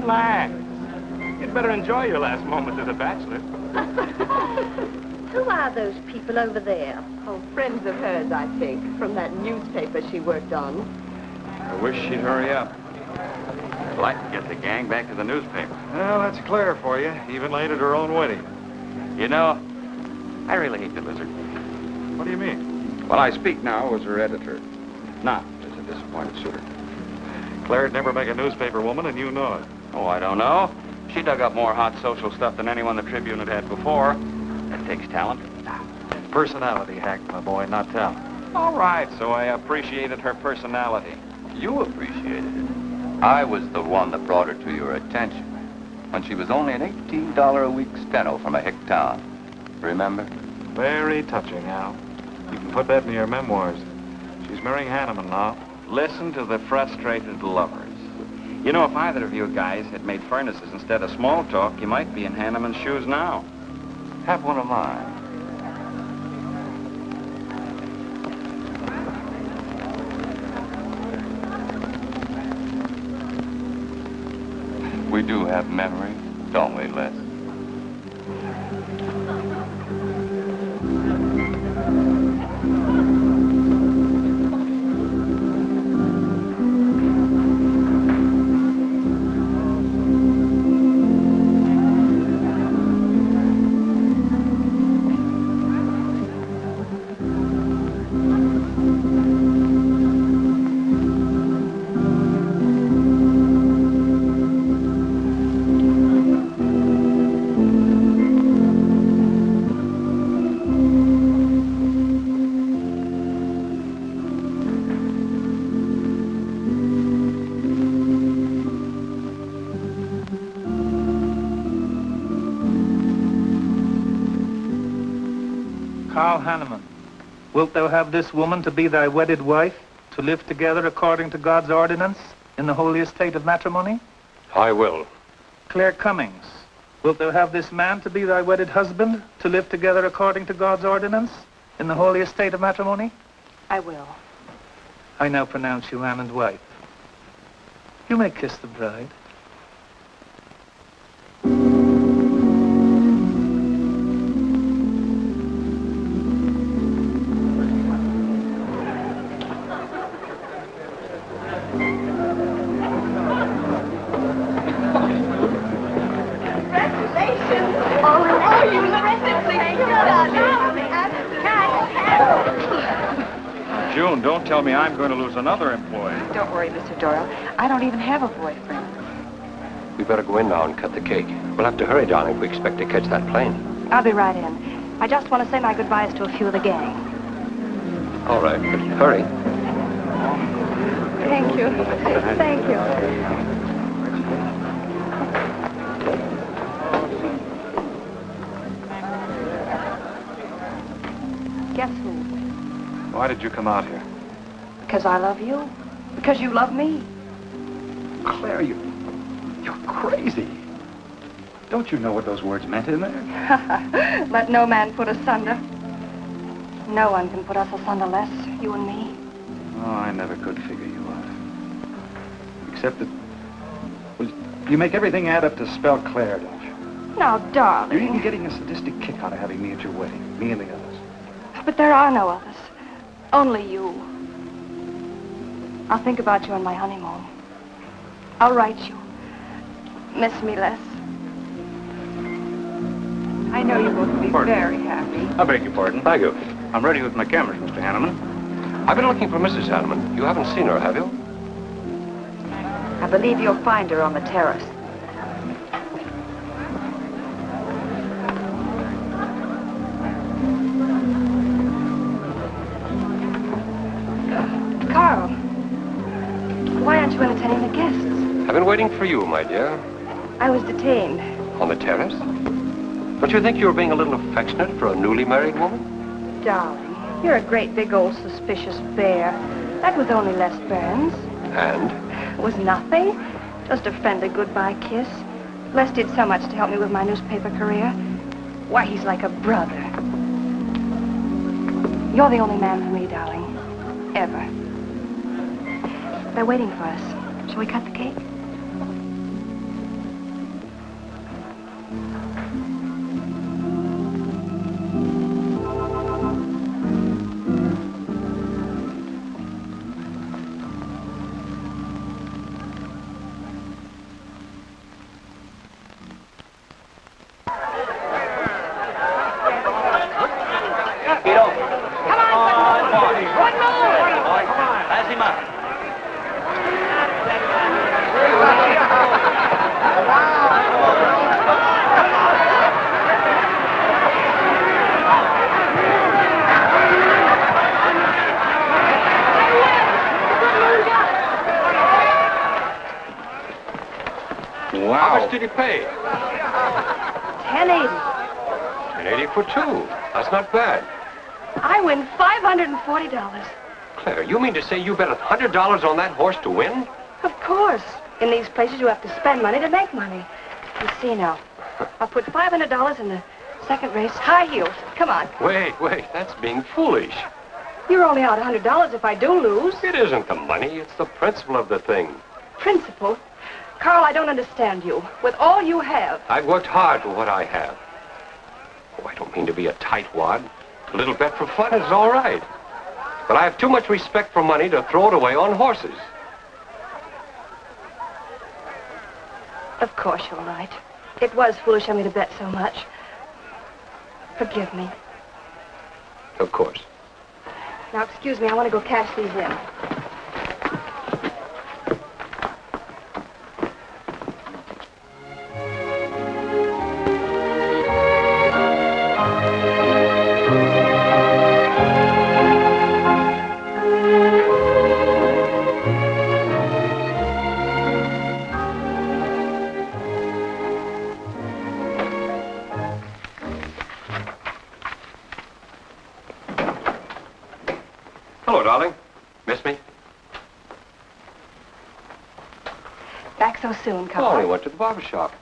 relax. You'd better enjoy your last moment as a bachelor. Who are those people over there? Oh, friends of hers, I think, from that newspaper she worked on. I wish she'd hurry up. I'd like to get the gang back to the newspaper. Well, that's Claire for you, even late at her own wedding. You know, I really hate the lizard. What do you mean? Well, I speak now as her editor, not as a disappointed suitor. Claire'd never make a newspaper woman, and you know it. Oh, I don't know. She dug up more hot social stuff than anyone the Tribune had had before. That takes talent. Personality, Hack, my boy, not talent. All right, so I appreciated her personality. You appreciated it. I was the one that brought her to your attention when she was only an $18 a week steno from a hick town. Remember? Very touching, Al. You can put that in your memoirs. She's marrying Hanneman now. Listen to the frustrated lovers. You know, if either of you guys had made furnaces instead of small talk, you might be in Hanneman's shoes now. Have one of mine. We do have memories, don't we, Les? Hanneman, wilt thou have this woman to be thy wedded wife, to live together according to God's ordinance in the holy estate of matrimony? I will. Claire Cummings, wilt thou have this man to be thy wedded husband, to live together according to God's ordinance in the holy estate of matrimony? I will. I now pronounce you man and wife. You may kiss the bride. June, don't tell me I'm going to lose another employee. Don't worry, Mr. Doyle. I don't even have a boyfriend. We better go in now and cut the cake. We'll have to hurry, darling, if we expect to catch that plane. I'll be right in. I just want to say my goodbyes to a few of the gang. All right, but hurry. Thank you. Thank you. Guess who? Why did you come out here? Because I love you. Because you love me. Claire, you're crazy. Don't you know what those words meant in there? Let no man put asunder. No one can put us asunder, Les, you and me. Oh, I never could figure you out. Except that, well, you make everything add up to spell Claire, don't you? Now, darling. You're even getting a sadistic kick out of having me at your wedding, me and the others. But there are no others. Only you. I'll think about you on my honeymoon. I'll write you. Miss me, Les. I know you both will be very happy. I beg your pardon. Thank you. I'm ready with my cameras, Mr. Hanneman. I've been looking for Mrs. Hanneman. You haven't seen her, have you? I believe you'll find her on the terrace. Carl, why aren't you entertaining the guests? I've been waiting for you, my dear. I was detained. On the terrace? Don't you think you were being a little affectionate for a newly married woman? Darling, you're a great big old suspicious bear. That was only Les Burns. And? It was nothing. Just a friendly goodbye kiss. Les did so much to help me with my newspaper career. Why, he's like a brother. You're the only man for me, darling. Ever. They're waiting for us. Shall we cut the cake? Wow. How much did he pay? $10.80. $10.80 for two. That's not bad. I win $540. Claire, you mean to say you bet $100 on that horse to win? Of course. In these places, you have to spend money to make money. You see now. I'll put $500 in the second race. High heels. Come on. Wait. That's being foolish. You're only out $100 if I do lose. It isn't the money. It's the principle of the thing. Principle? Carl, I don't understand you. With all you have. I've worked hard for what I have. Oh, I don't mean to be a tightwad. A little bet for fun is all right. But I have too much respect for money to throw it away on horses. Of course you're right. It was foolish of me to bet so much. Forgive me. Of course. Now, excuse me, I want to go cash these in. Hello, darling. Miss me? Back so soon, Oh, Carl. I only went to the barber shop.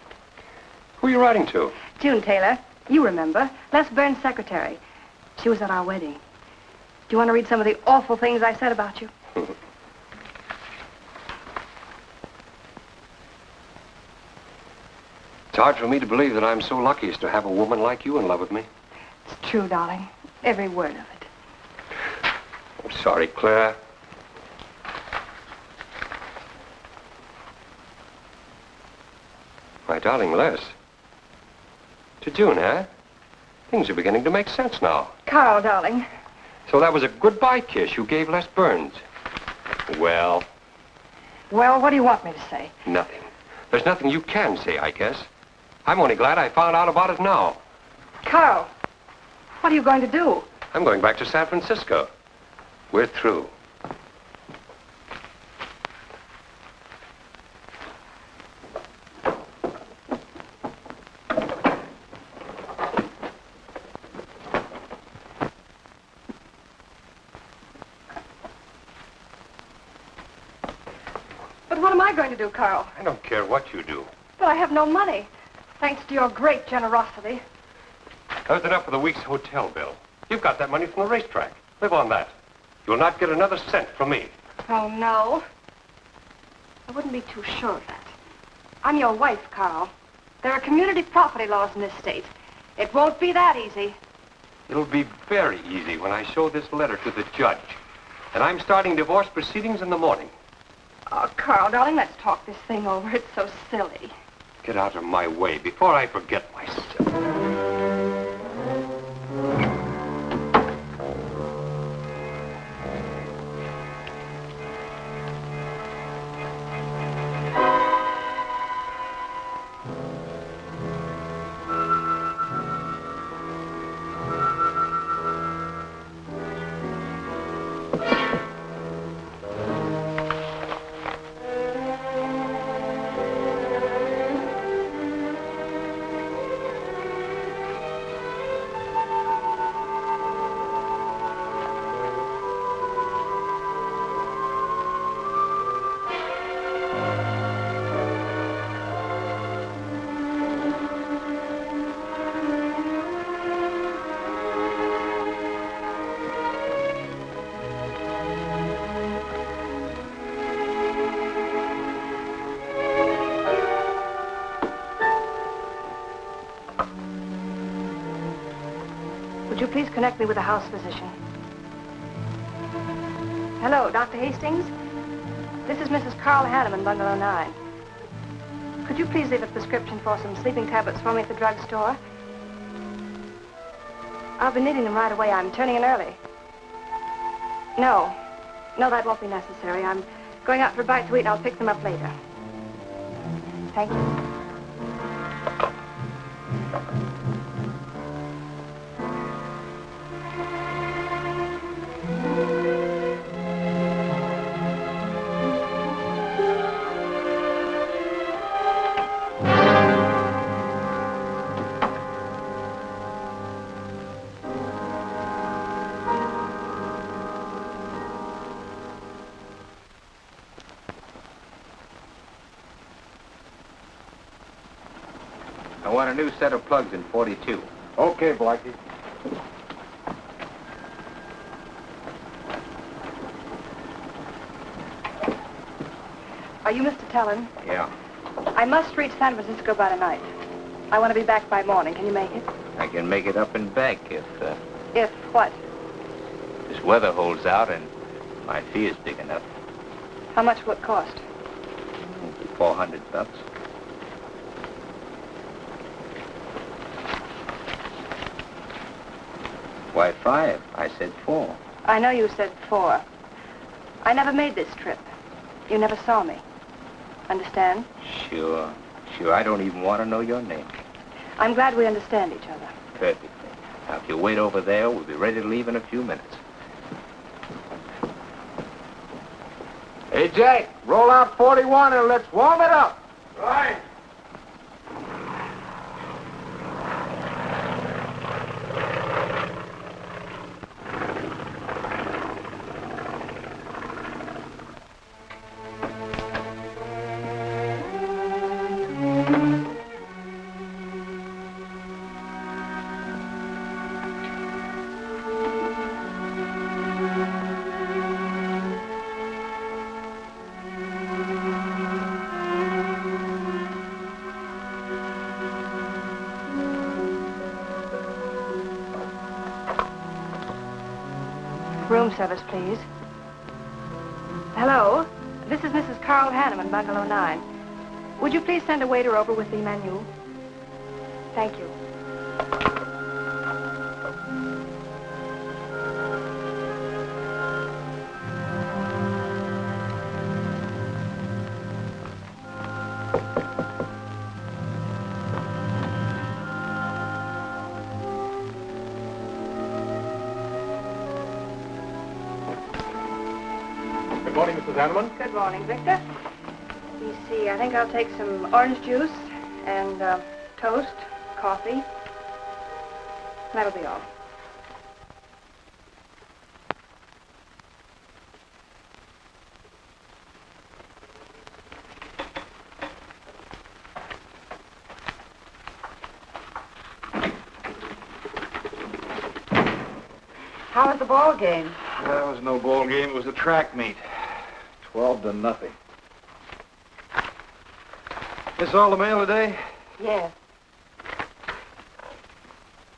Who are you writing to? June Taylor. You remember. Les Burns' secretary. She was at our wedding. Do you want to read some of the awful things I said about you? It's hard for me to believe that I'm so lucky as to have a woman like you in love with me. It's true, darling. Every word of it. I'm sorry, Claire. My darling Les. To June, eh? Things are beginning to make sense now. Carl, darling. So that was a goodbye kiss you gave Les Burns. Well, Well, what do you want me to say? nothing. There's nothing you can say, I guess. I'm only glad I found out about it now. Carl, what are you going to do? I'm going back to San Francisco. We're through. But what am I going to do, Carl? I don't care what you do. But I have no money. Thanks to your great generosity. That was enough for the week's hotel bill. You've got that money from the racetrack. Live on that. You'll not get another cent from me. Oh, no. I wouldn't be too sure of that. I'm your wife, Carl. There are community property laws in this state. It won't be that easy. It'll be very easy when I show this letter to the judge. And I'm starting divorce proceedings in the morning. Oh, Carl, darling, let's talk this thing over. It's so silly. Get out of my way before I forget myself. Would you please connect me with a house physician? Hello, Dr. Hastings? This is Mrs. Carl Hanneman, Bungalow 9. Could you please leave a prescription for some sleeping tablets for me at the drugstore? I'll be needing them right away. I'm turning in early. No, that won't be necessary. I'm going out for a bite to eat, and I'll pick them up later. Thank you. I want a new set of plugs in 42. Okay, Blackie. Are you Mr. Tellen? Yeah. I must reach San Francisco by tonight. I want to be back by morning. Can you make it? I can make it up and back if If what? this weather holds out and my fee is big enough. How much will it cost? $400. Why 5? I said 4. I know you said 4. I never made this trip. You never saw me. Understand? Sure. I don't even want to know your name. I'm glad we understand each other. Perfectly. Now, if you wait over there, we'll be ready to leave in a few minutes. Hey, Jack, roll out 41 and let's warm it up. Right. Room service, please. Hello? This is Mrs. Carl Hanneman, Bungalow 9. Would you please send a waiter over with the menu? Thank you. Good morning, Mrs. Hanneman. Good morning, Victor. Let me see, I think I'll take some orange juice and toast, coffee. That'll be all. How was the ball game? That was no ball game. It was a track meet. 12-0. This all the mail today? Yes.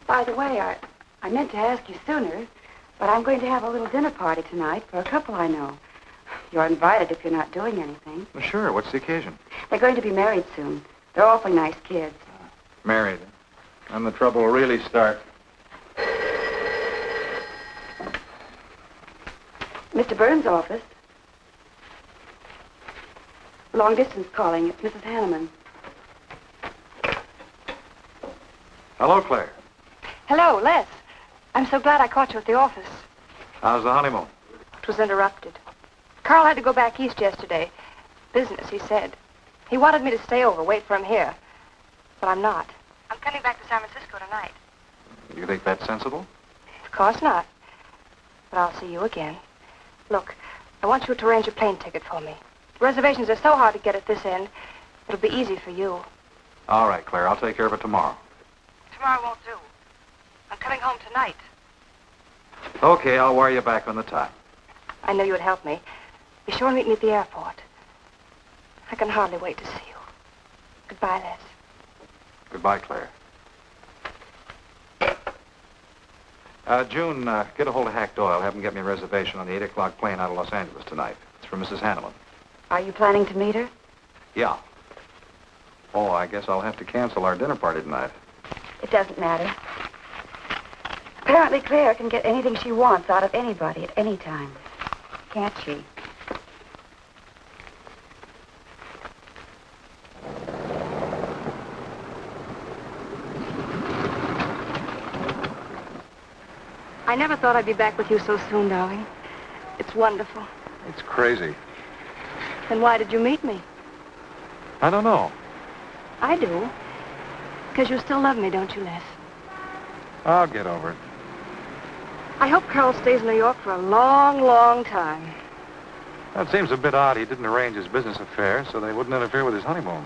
By the way, I meant to ask you sooner, but I'm going to have a little dinner party tonight for a couple I know. You're invited if you're not doing anything. Well, sure. What's the occasion? They're going to be married soon. They're awfully nice kids. Married. And the trouble will really start. Mr. Burns' office. Long distance calling. It's Mrs. Hanneman. Hello, Claire. Hello, Les. I'm so glad I caught you at the office. How's the honeymoon? It was interrupted. Carl had to go back east yesterday. Business, he said. He wanted me to stay over, wait for him here. But I'm not. I'm coming back to San Francisco tonight. You think that's sensible? Of course not. But I'll see you again. Look, I want you to arrange a plane ticket for me. Reservations are so hard to get at this end, it'll be easy for you. All right, Claire. I'll take care of it tomorrow. Tomorrow won't do. I'm coming home tonight. Okay, I'll wire you back on the time. I know you would help me. Be sure and meet me at the airport. I can hardly wait to see you. Goodbye, Les. Goodbye, Claire. June, get a hold of Hack Doyle. Have him get me a reservation on the 8 o'clock plane out of Los Angeles tonight. It's for Mrs. Hanneman. Are you planning to meet her? Yeah. Oh, I guess I'll have to cancel our dinner party tonight. It doesn't matter. Apparently, Claire can get anything she wants out of anybody at any time. Can't she? I never thought I'd be back with you so soon, darling. It's wonderful. It's crazy. Then why did you meet me? I don't know. I do. Because you still love me, don't you, Les? I'll get over it. I hope Carl stays in New York for a long, long time. That seems a bit odd. He didn't arrange his business affairs so they wouldn't interfere with his honeymoon.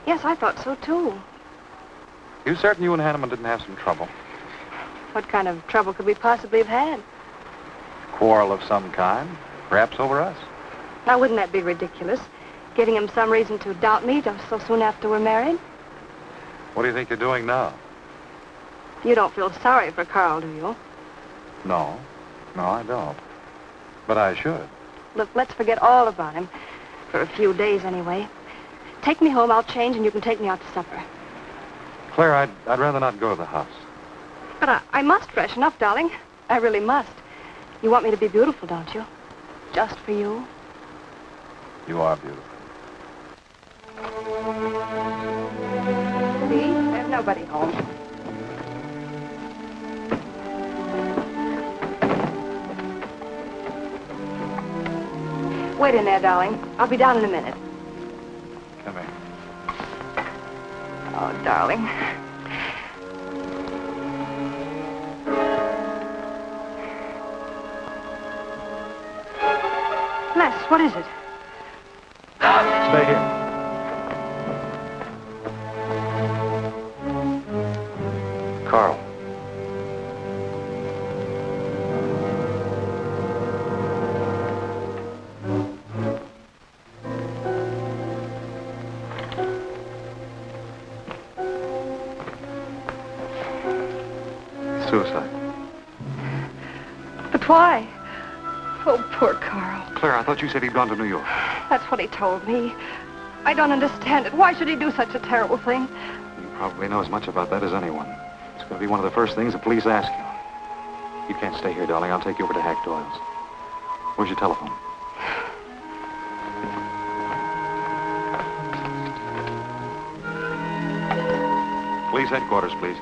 Yes, I thought so, too. You certain you and Hanneman didn't have some trouble? What kind of trouble could we possibly have had? Quarrel of some kind? Perhaps over us? Now, wouldn't that be ridiculous? Giving him some reason to doubt me just so soon after we're married? What do you think you're doing now? You don't feel sorry for Carl, do you? No. No, I don't. But I should. Look, let's forget all about him. For a few days, anyway. Take me home, I'll change, and you can take me out to supper. Claire, I'd rather not go to the house. But I must freshen up, darling. I really must. You want me to be beautiful, don't you? Just for you? You are beautiful. See? There's nobody home. Wait in there, darling. I'll be down in a minute. Come here. Oh, darling. Les, what is it? Stay here. Carl. Suicide. But why? Oh, poor Carl. Claire, I thought you said he'd gone to New York. That's what he told me. I don't understand it. Why should he do such a terrible thing? You probably know as much about that as anyone. It's going to be one of the first things the police ask you. You can't stay here, darling. I'll take you over to Hack Doyle's. Where's your telephone? Police headquarters, please.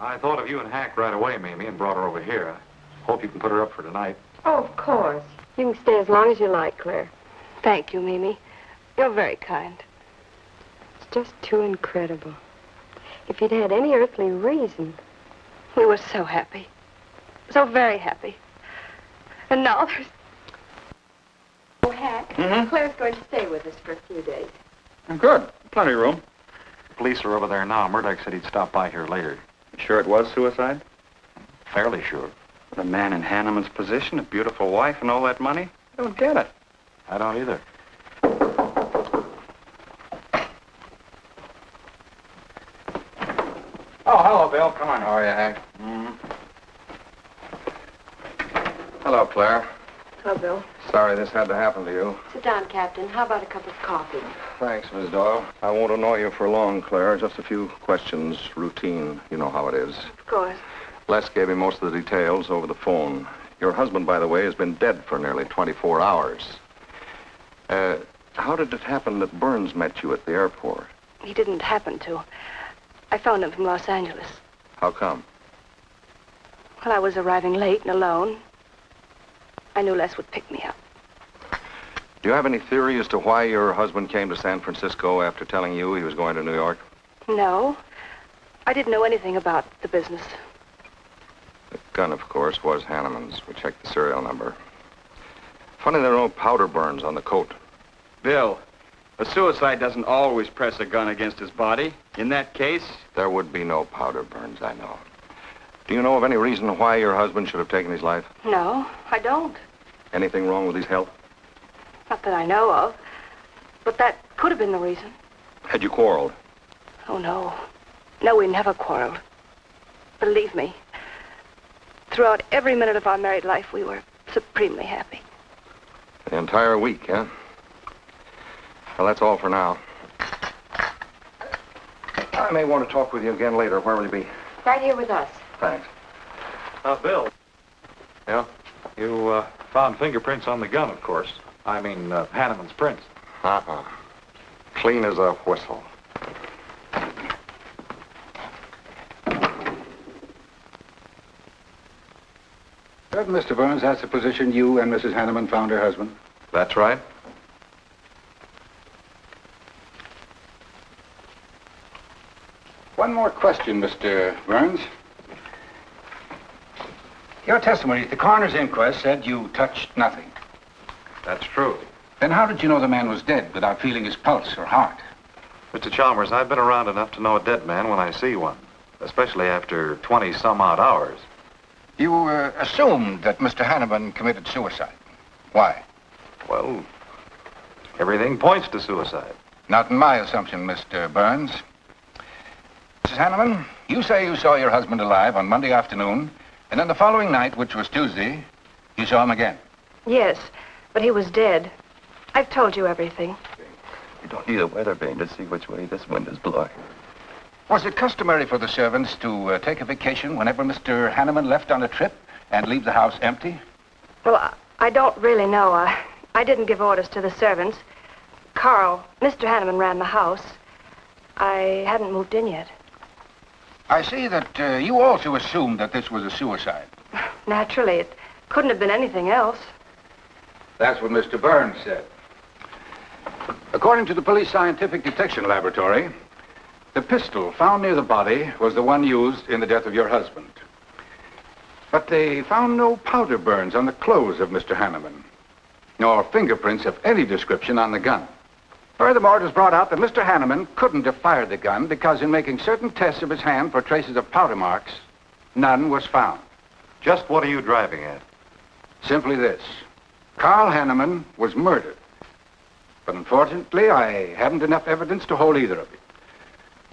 I thought of you and Hack right away, Mamie, and brought her over here. I hope you can put her up for tonight. Oh, of course. You can stay as long as you like, Claire. Thank you, Mimi. You're very kind. It's just too incredible. If he'd had any earthly reason. We were so happy. So very happy. And now there's... Oh, Hack, Claire's going to stay with us for a few days. Good. Plenty of room. The police are over there now. Murdoch said he'd stop by here later. Sure it was suicide? Fairly sure. The man in Hanneman's position, a beautiful wife and all that money? I don't get it. I don't either. Oh, hello, Bill. Come on. How are you, Hank? Hello, Claire. Hello, Bill. Sorry this had to happen to you. Sit down, Captain. How about a cup of coffee? Thanks, Miss Doyle. I won't annoy you for long, Claire. Just a few questions, routine. You know how it is. Of course. Les gave me most of the details over the phone. Your husband, by the way, has been dead for nearly 24 hours. How did it happen that Burns met you at the airport? He didn't happen to. I phoned him from Los Angeles. How come? Well, I was arriving late and alone. I knew Les would pick me up. Do you have any theory as to why your husband came to San Francisco after telling you he was going to New York? No. I didn't know anything about the business. The gun, of course, was Hanneman's. We checked the serial number. Funny there are no powder burns on the coat. Bill, a suicide doesn't always press a gun against his body. In that case... There would be no powder burns, I know. Do you know of any reason why your husband should have taken his life? No, I don't. Anything wrong with his health? Not that I know of. But that could have been the reason. Had you quarreled? Oh, no. No, we never quarreled. Believe me. Throughout every minute of our married life, we were supremely happy. The entire week, huh? Well, that's all for now. I may want to talk with you again later. Where will you be? Right here with us. Thanks. Bill. Yeah? You found fingerprints on the gun, of course. I mean, Hanneman's prints. Uh-huh. Clean as a whistle. Mr. Burns, that's the position you and Mrs. Hanneman found her husband? That's right. One more question, Mr. Burns. Your testimony at the coroner's inquest said you touched nothing. That's true. Then how did you know the man was dead without feeling his pulse or heart? Mr. Chalmers, I've been around enough to know a dead man when I see one, especially after 20-some-odd hours. You assumed that Mr. Hanneman committed suicide. Why? Well, everything points to suicide. Not in my assumption, Mr. Burns. Mrs. Hanneman, you say you saw your husband alive on Monday afternoon, and then the following night, which was Tuesday, you saw him again. Yes, but he was dead. I've told you everything. You don't need a weather vane to see which way this wind is blowing. Was it customary for the servants to take a vacation whenever Mr. Hanneman left on a trip and leave the house empty? Well, I don't really know. I didn't give orders to the servants. Carl, Mr. Hanneman ran the house. I hadn't moved in yet. I see that you also assumed that this was a suicide. Naturally, it couldn't have been anything else. That's what Mr. Burns said. According to the police scientific detection laboratory, the pistol found near the body was the one used in the death of your husband. But they found no powder burns on the clothes of Mr. Hanneman, nor fingerprints of any description on the gun. Furthermore, it was brought out that Mr. Hanneman couldn't have fired the gun because in making certain tests of his hand for traces of powder marks, none was found. Just what are you driving at? Simply this. Carl Hanneman was murdered. But unfortunately, I haven't enough evidence to hold either of you.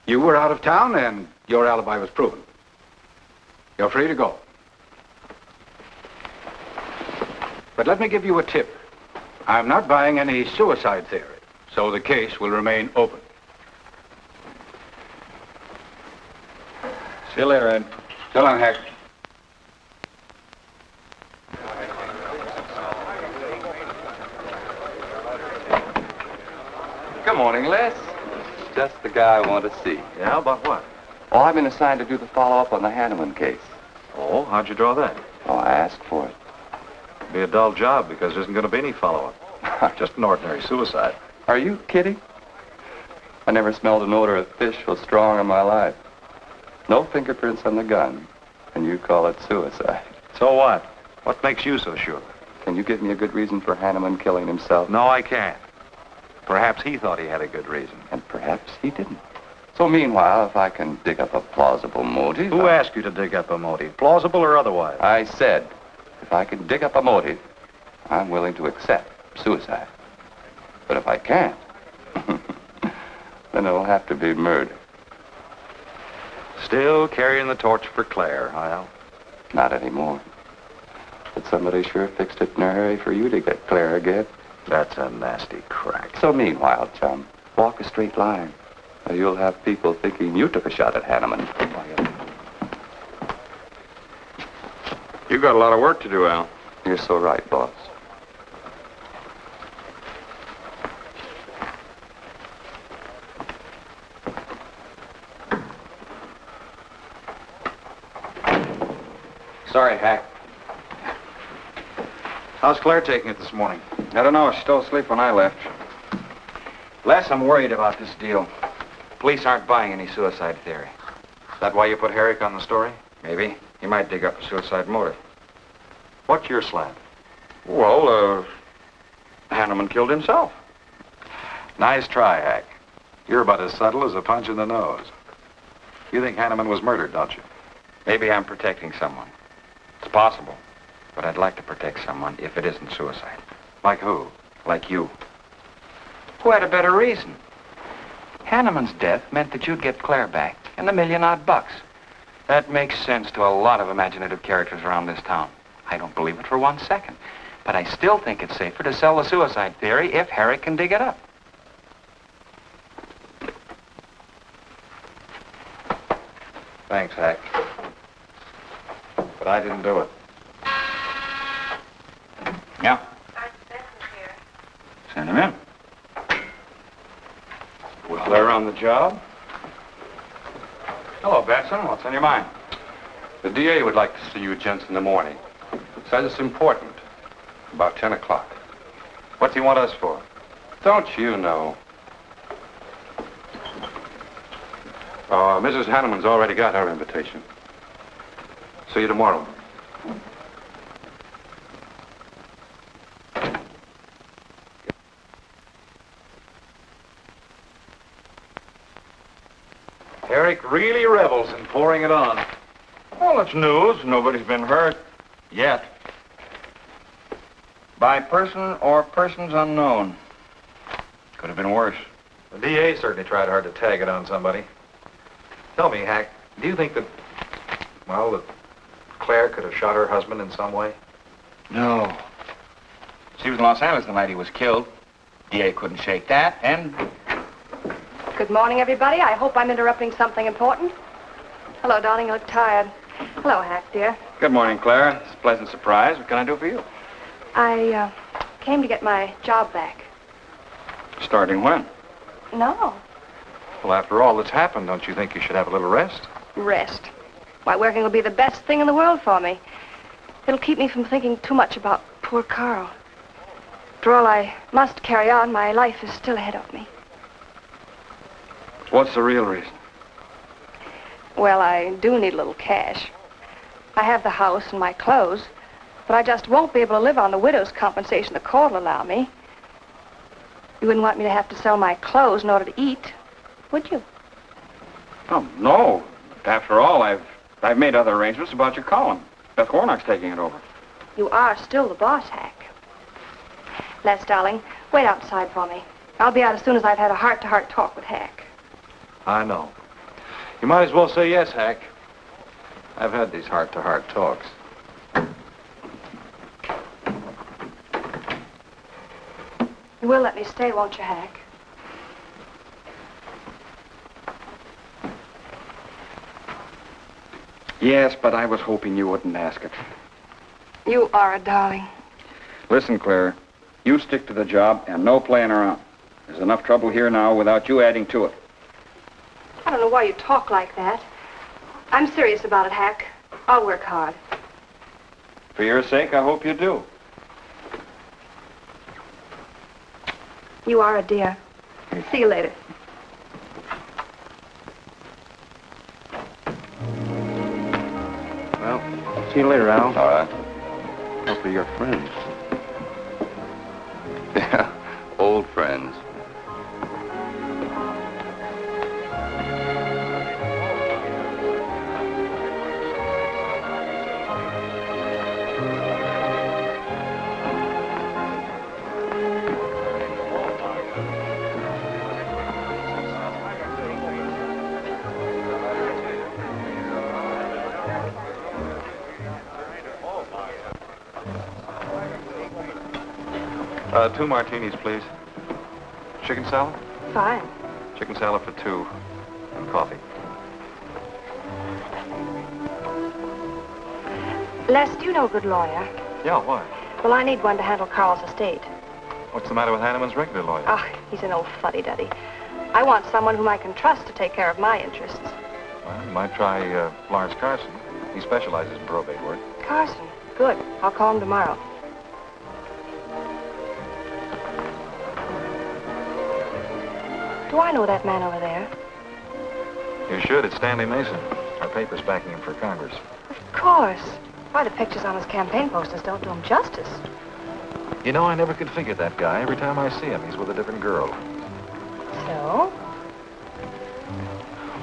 You were out of town, and your alibi was proven. You're free to go. But let me give you a tip. I'm not buying any suicide theory, so the case will remain open. See you later, Ed. So long, Hack. Good morning, Les. Just the guy I want to see. Yeah, about what? Oh, I've been assigned to do the follow-up on the Hanneman case. Oh, how'd you draw that? Oh, I asked for it. It'll be a dull job because there isn't going to be any follow-up. Just an ordinary suicide. Are you kidding? I never smelled an odor of fish so strong in my life. No fingerprints on the gun, and you call it suicide. So what? What makes you so sure? Can you give me a good reason for Hanneman killing himself? No, I can't. Perhaps he thought he had a good reason. And perhaps he didn't. So meanwhile, if I can dig up a plausible motive... Who asked you to dig up a motive, plausible or otherwise? I said, if I can dig up a motive, I'm willing to accept suicide. But if I can't, then it'll have to be murder. Still carrying the torch for Claire, Hal? Not anymore. But somebody sure fixed it in a hurry for you to get Claire again. That's a nasty crack. So meanwhile, chum, walk a straight line. Or you'll have people thinking you took a shot at Hanneman. You got a lot of work to do, Al. You're so right, boss. Sorry, Hack. How's Claire taking it this morning? I don't know. She's still asleep when I left. Les, I'm worried about this deal. Police aren't buying any suicide theory. Is that why you put Herrick on the story? Maybe. He might dig up a suicide motive. What's your slant? Well, Hanneman killed himself. Nice try, Hack. You're about as subtle as a punch in the nose. You think Hanneman was murdered, don't you? Maybe I'm protecting someone. It's possible. But I'd like to protect someone if it isn't suicide. Like who? Like you. Who had a better reason? Hanneman's death meant that you'd get Claire back and $1 million odd bucks. That makes sense to a lot of imaginative characters around this town. I don't believe it for 1 second. But I still think it's safer to sell the suicide theory if Herrick can dig it up. Thanks, Hack. But I didn't do it. Yeah? Sergeant Benson's here. Send him in. Well, they're on the job. Hello, Benson. What's on your mind? The DA would like to see you gents in the morning. Says it's important. About 10 o'clock. What's he want us for? Don't you know? Mrs. Hanneman's already got her invitation. See you tomorrow. Eric really revels in pouring it on. Well, it's news. Nobody's been hurt. Yet. By person or persons unknown. Could have been worse. The DA certainly tried hard to tag it on somebody. Tell me, Hack, do you think that, well, that Claire could have shot her husband in some way? No. She was in Los Angeles the night he was killed. DA couldn't shake that, and... Good morning, everybody. I hope I'm interrupting something important. Hello, darling. You look tired. Hello, Hack, dear. Good morning, Claire. It's a pleasant surprise. What can I do for you? I came to get my job back. Starting when? No. Well, after all that's happened, don't you think you should have a little rest? Rest. Why, working will be the best thing in the world for me. It'll keep me from thinking too much about poor Carl. After all, I must carry on. My life is still ahead of me. What's the real reason? Well, I do need a little cash. I have the house and my clothes, but I just won't be able to live on the widow's compensation the court will allow me. You wouldn't want me to have to sell my clothes in order to eat, would you? Oh, no. After all, I've made other arrangements about your column. Beth Warnock's taking it over. You are still the boss, Hack. Les, darling, wait outside for me. I'll be out as soon as I've had a heart-to-heart talk with Hack. I know. You might as well say yes, Hack. I've had these heart-to-heart talks. You will let me stay, won't you, Hack? Yes, but I was hoping you wouldn't ask it. You are a darling. Listen, Claire, you stick to the job and no playing around. There's enough trouble here now without you adding to it. I don't know why you talk like that. I'm serious about it, Hack. I'll work hard. For your sake, I hope you do. You are a dear. See you later. Well, see you later, Al. All right. Hopefully you're friends. Yeah, old friends. Two martinis, please. Chicken salad? Fine. Chicken salad for two. And coffee. Les, do you know a good lawyer? Yeah, why? Well, I need one to handle Carl's estate. What's the matter with Hanneman's regular lawyer? Ah, he's an old fuddy-duddy. I want someone whom I can trust to take care of my interests. Well, you might try Lawrence Carson. He specializes in probate work. Carson? Good. I'll call him tomorrow. Do I know that man over there? You should. It's Stanley Mason. Our paper's backing him for Congress. Of course. Why, the pictures on his campaign posters don't do him justice. You know, I never could figure that guy. Every time I see him, he's with a different girl. So?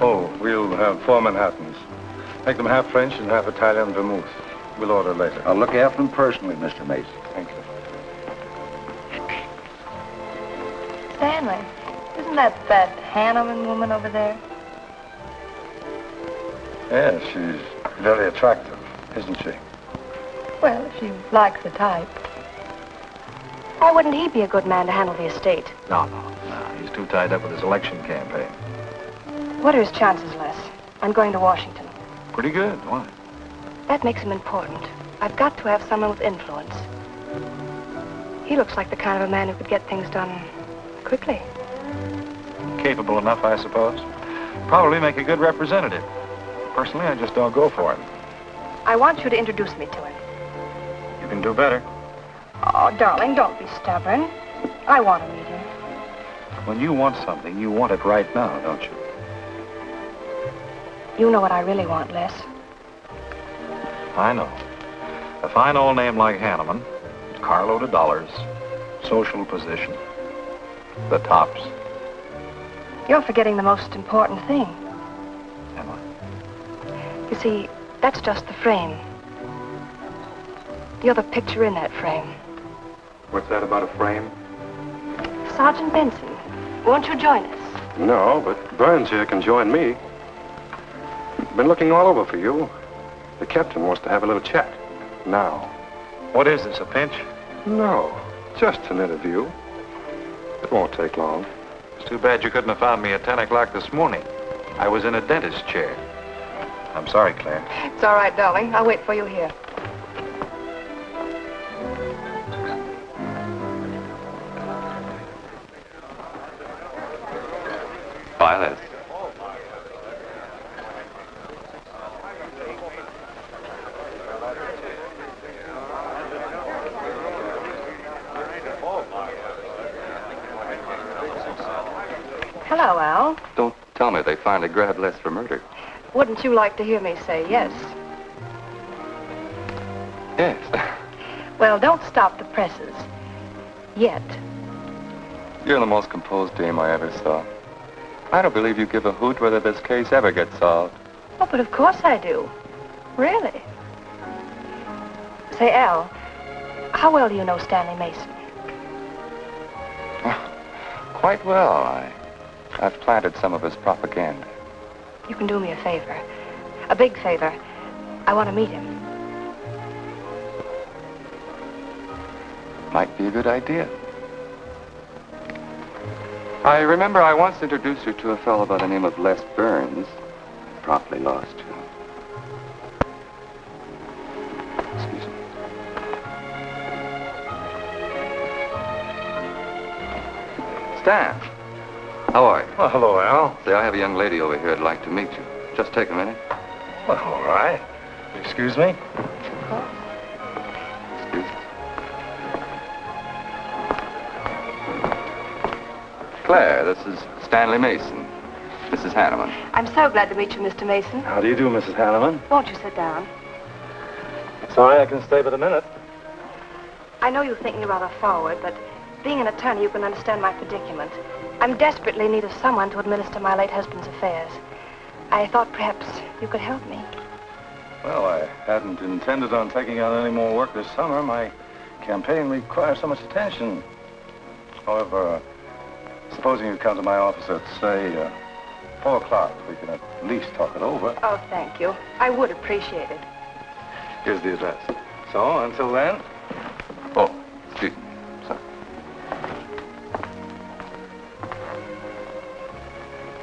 Oh, we'll have 4 Manhattans. Make them half French and half Italian vermouth. We'll order later. I'll look after them personally, Mr. Mason. Thank you. Stanley, isn't that Hanneman woman over there? Yes, she's very attractive, isn't she? Well, if she likes the type. Why wouldn't he be a good man to handle the estate? No. He's too tied up with his election campaign. What are his chances, Les? I'm going to Washington. Pretty good. Why? That makes him important. I've got to have someone with influence. He looks like the kind of a man who could get things done quickly. Capable enough, I suppose. Probably make a good representative. Personally, I just don't go for him. I want you to introduce me to him. You can do better. Oh, darling, don't be stubborn. I want to meet him. When you want something, you want it right now, don't you? You know what I really want, Les. I know. A fine old name like Hanneman, carload of dollars, social position, the tops. You're forgetting the most important thing. Am I? You see, that's just the frame. You're the picture in that frame. What's that about a frame? Sergeant Benson, won't you join us? No, but Burns here can join me. Been looking all over for you. The captain wants to have a little chat. Now. What is this, a pinch? No, just an interview. It won't take long. It's too bad you couldn't have found me at 10 o'clock this morning. I was in a dentist's chair. I'm sorry, Claire. It's all right, darling. I'll wait for you here. Violet. Hello, Al. Don't tell me they finally grabbed Les for murder. Wouldn't you like to hear me say yes? Yes. Well, don't stop the presses. Yet. You're the most composed dame I ever saw. I don't believe you give a hoot whether this case ever gets solved. Oh, but of course I do. Really. Say, Al, how well do you know Stanley Mason? Quite well. I've planted some of his propaganda. You can do me a favor. A big favor. I want to meet him. Might be a good idea. I remember I once introduced you to a fellow by the name of Les Burns. Promptly lost you. Excuse me. Stan, how are you? Well, hello, Al. Say, I have a young lady over here who'd like to meet you. Just take a minute. Well, all right. Excuse me? Excuse me. Claire, this is Stanley Mason. Mrs. Hanneman. I'm so glad to meet you, Mr. Mason. How do you do, Mrs. Hanneman? Won't you sit down? Sorry, I can stay but a minute. I know you think me rather forward, but being an attorney, you can understand my predicament. I'm desperately in need of someone to administer my late husband's affairs. I thought perhaps you could help me. Well, I hadn't intended on taking on any more work this summer. My campaign requires so much attention. However, supposing you come to my office at, say, 4 o'clock, we can at least talk it over. Oh, thank you. I would appreciate it. Here's the address. So, until then... Oh, excuse me. Sorry.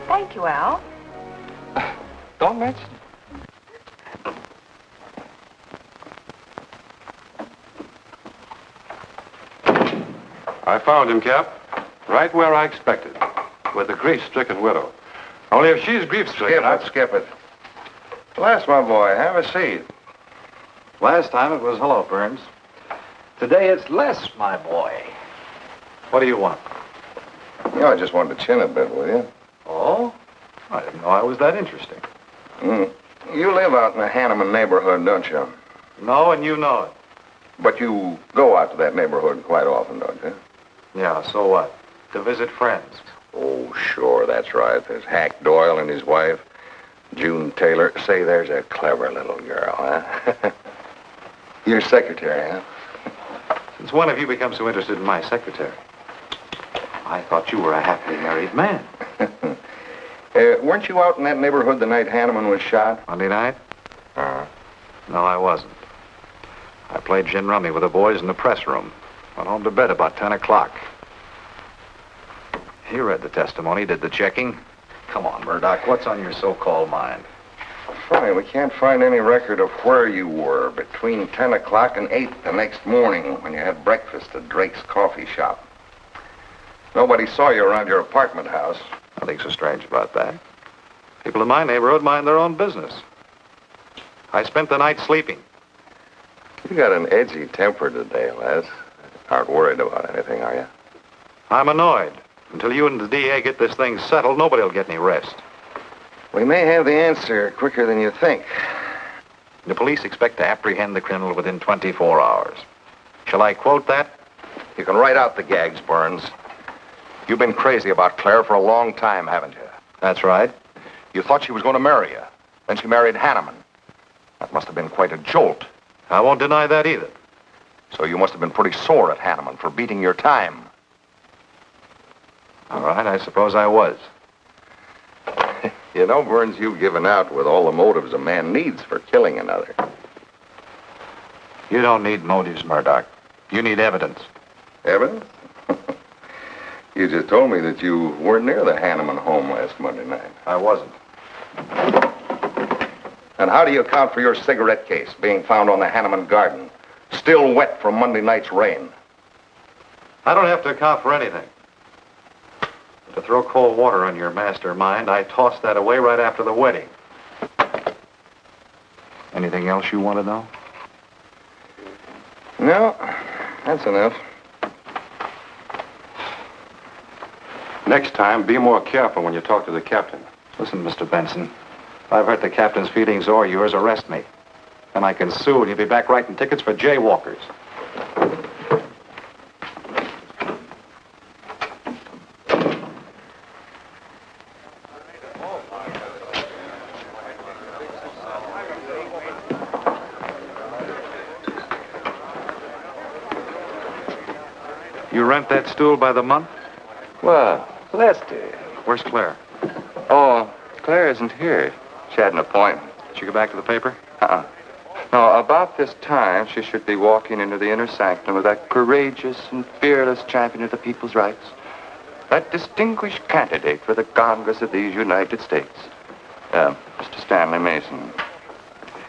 Thank you, Al. Don't mention it. I found him, Cap. Right where I expected. With the grief-stricken widow. Only if she's grief-stricken... Skip it. Les, my boy, have a seat. Last time it was hello, Burns. Today it's Les, my boy. What do you want? You know, I just wanted to chin a bit with you. Oh? I didn't know I was that interesting. You live out in the Hanneman neighborhood, don't you? No, and you know it. But you go out to that neighborhood quite often, don't you? Yeah, so what? To visit friends. Oh, sure, that's right. There's Hack Doyle and his wife, June Taylor. Say, there's a clever little girl, huh? Your secretary, huh? Since when have you become so interested in my secretary? I thought you were a happily married man. Weren't you out in that neighborhood the night Hanneman was shot? Monday night? No, I wasn't. I played gin rummy with the boys in the press room. Went home to bed about 10 o'clock. He read the testimony, did the checking. Come on, Murdoch, what's on your so-called mind? Funny, we can't find any record of where you were between 10 o'clock and 8 the next morning when you had breakfast at Drake's coffee shop. Nobody saw you around your apartment house. Nothing so strange about that. People in my neighborhood mind their own business. I spent the night sleeping. You got an edgy temper today, Les. Aren't worried about anything, are you? I'm annoyed. Until you and the DA get this thing settled, nobody will get any rest. We may have the answer quicker than you think. The police expect to apprehend the criminal within 24 hours. Shall I quote that? You can write out the gags, Burns. You've been crazy about Claire for a long time, haven't you? That's right. You thought she was going to marry you. Then she married Hanneman. That must have been quite a jolt. I won't deny that either. So you must have been pretty sore at Hanneman for beating your time. All right, I suppose I was. You know, Burns, you've given out with all the motives a man needs for killing another. You don't need motives, Murdoch. You need evidence. Evidence? You just told me that you weren't near the Hanneman home last Monday night. I wasn't. And how do you account for your cigarette case being found on the Hanneman garden, still wet from Monday night's rain? I don't have to account for anything. To throw cold water on your mastermind, I tossed that away right after the wedding. Anything else you want to know? No, that's enough. Next time, be more careful when you talk to the captain. Listen, Mr. Benson. If I've hurt the captain's feelings or yours, arrest me. Then I can sue and you'll be back writing tickets for jaywalkers. You rent that stool by the month? Well, Lester. Where's Claire? Oh, Claire isn't here. She had an appointment. Did she go back to the paper? No, about this time, she should be walking into the inner sanctum of that courageous and fearless champion of the people's rights. That distinguished candidate for the Congress of these United States. Mr. Stanley Mason.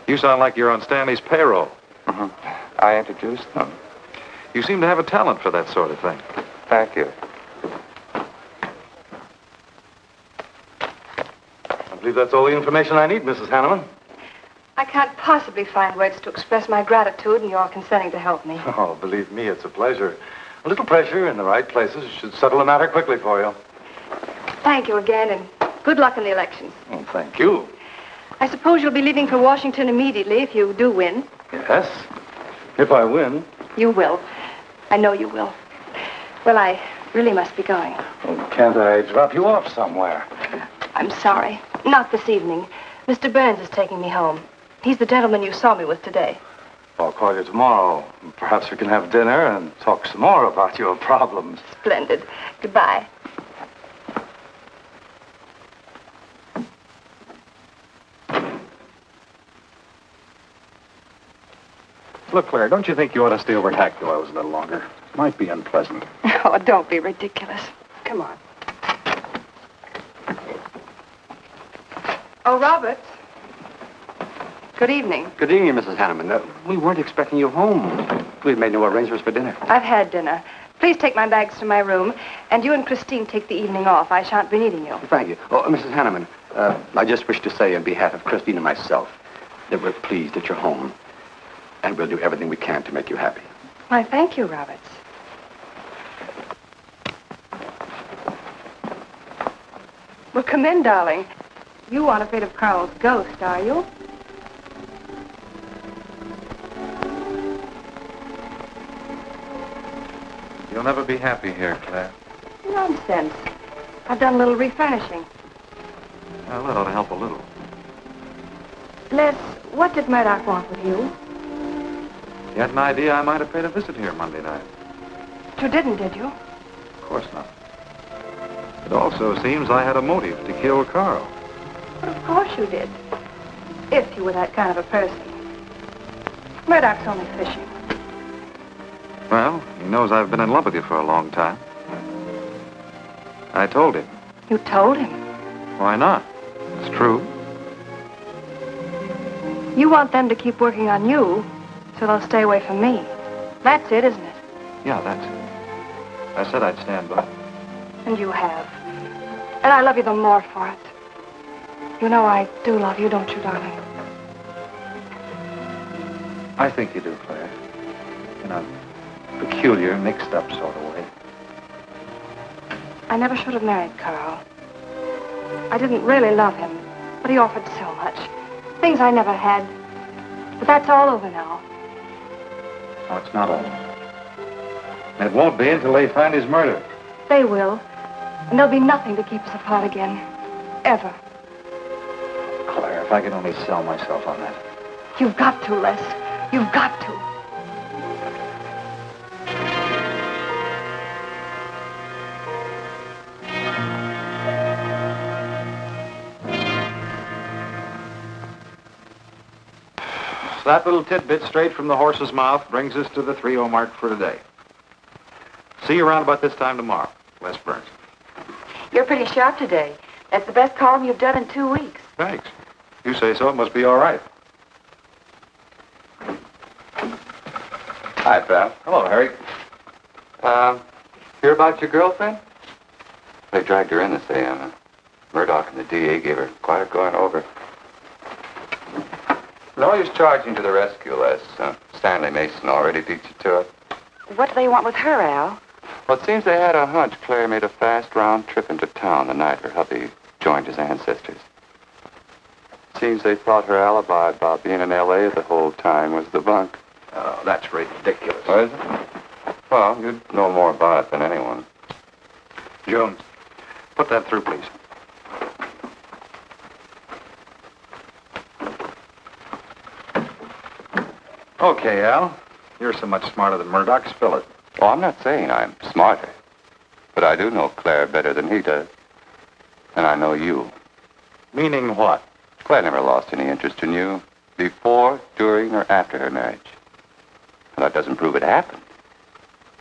You sound like you're on Stanley's payroll. I introduced them. You seem to have a talent for that sort of thing. Thank you. I believe that's all the information I need, Mrs. Hanneman. I can't possibly find words to express my gratitude in your consenting to help me. Oh, believe me, it's a pleasure. A little pressure in the right places should settle the matter quickly for you. Thank you again, and good luck in the elections. Oh, thank you. I suppose you'll be leaving for Washington immediately if you do win. Yes, if I win. You will. I know you will. Well, I really must be going. Oh, can't I drop you off somewhere? I'm sorry. Not this evening. Mr. Burns is taking me home. He's the gentleman you saw me with today. I'll call you tomorrow. Perhaps we can have dinner and talk some more about your problems. Splendid. Goodbye. Look, Claire, don't you think you ought to stay over at Hackdale's a little longer? Might be unpleasant. Oh, don't be ridiculous. Come on. Oh, Robert. Good evening. Good evening, Mrs. Hanneman. We weren't expecting you home. We've made no arrangements for dinner. I've had dinner. Please take my bags to my room, and you and Christine take the evening off. I shan't be needing you. Thank you. Oh, Mrs. Hanneman, I just wish to say on behalf of Christine and myself that we're pleased that you're home, and we'll do everything we can to make you happy. Why, thank you, Roberts. Well, come in, darling. You aren't afraid of Carl's ghost, are you? You'll never be happy here, Claire. Nonsense. I've done a little refurnishing. Well, that ought to help a little. Les, what did Murdoch want with you? You had an idea I might have paid a visit here Monday night. You didn't, did you? Of course not. It also seems I had a motive to kill Carl. But of course you did. If you were that kind of a person. Murdoch's only fishing. Well, he knows I've been in love with you for a long time. I told him. You told him? Why not? It's true. You want them to keep working on you, so they'll stay away from me. That's it, isn't it? Yeah, that's it. I said I'd stand by. And you have. And I love you the more for it. You know I do love you, don't you, darling? I think you do, Claire. In a peculiar, mixed-up sort of way. I never should have married Carl. I didn't really love him, but he offered so much. Things I never had. But that's all over now. No, it's not all. And it won't be until they find his murder. They will. And there'll be nothing to keep us apart again. Ever. If I could only sell myself on that. You've got to, Les. You've got to. That little tidbit straight from the horse's mouth brings us to the 3:00 mark for today. See you around about this time tomorrow. Les Burns. You're pretty sharp today. That's the best column you've done in 2 weeks. Thanks. You say so, it must be all right. Hi, pal. Hello, Harry. Hear about your girlfriend? They dragged her in this AM. Murdoch and the DA gave her quite a going over. No use charging to the rescue, Les. Stanley Mason already beat you to it. What do they want with her, Al? Well, it seems they had a hunch Claire made a fast round trip into town the night her hubby joined his ancestors. Seems they thought her alibi about being in L.A. the whole time was the bunk. Oh, that's ridiculous. Oh, is it? Well, you'd know more about it than anyone. Jones, put that through, please. Okay, Al. You're so much smarter than Murdoch. Spill it. Oh, I'm not saying I'm smarter. But I do know Claire better than he does. And I know you. Meaning what? Claire never lost any interest in you before, during, or after her marriage. And that doesn't prove it happened.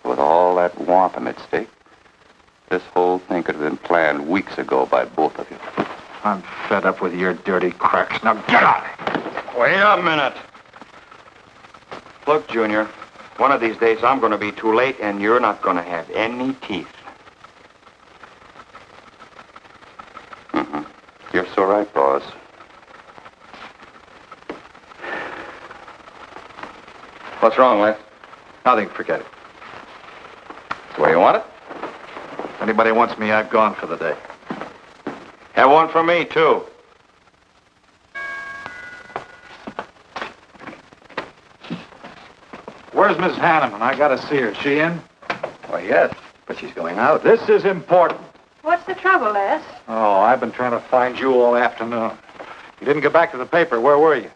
With all that wampum at stake, this whole thing could have been planned weeks ago by both of you. I'm fed up with your dirty cracks. Now get out! Wait a minute. Look, Junior, one of these days I'm going to be too late and you're not going to have any teeth. Mm-hmm. You're so right, boss. What's wrong, Les? Nothing. Forget it. It's the way you want it? If anybody wants me, I've gone for the day. Have one for me, too. Where's Miss Hanneman? I gotta see her. She in? Why, yes, but she's going out. This is important. What's the trouble, Les? Oh, I've been trying to find you all afternoon. You didn't get back to the paper. Where were you?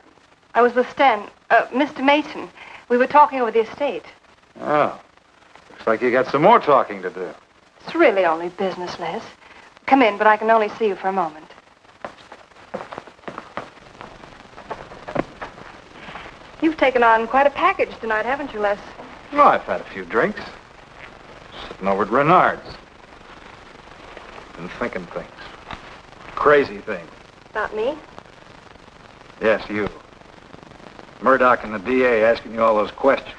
I was with Mr. Mason. We were talking over the estate. Oh. Looks like you got some more talking to do. It's really only business, Les. Come in, but I can only see you for a moment. You've taken on quite a package tonight, haven't you, Les? No, I've had a few drinks. Sitting over at Renard's. Been thinking things. Crazy things. About me? Yes, you. Murdoch and the DA asking you all those questions.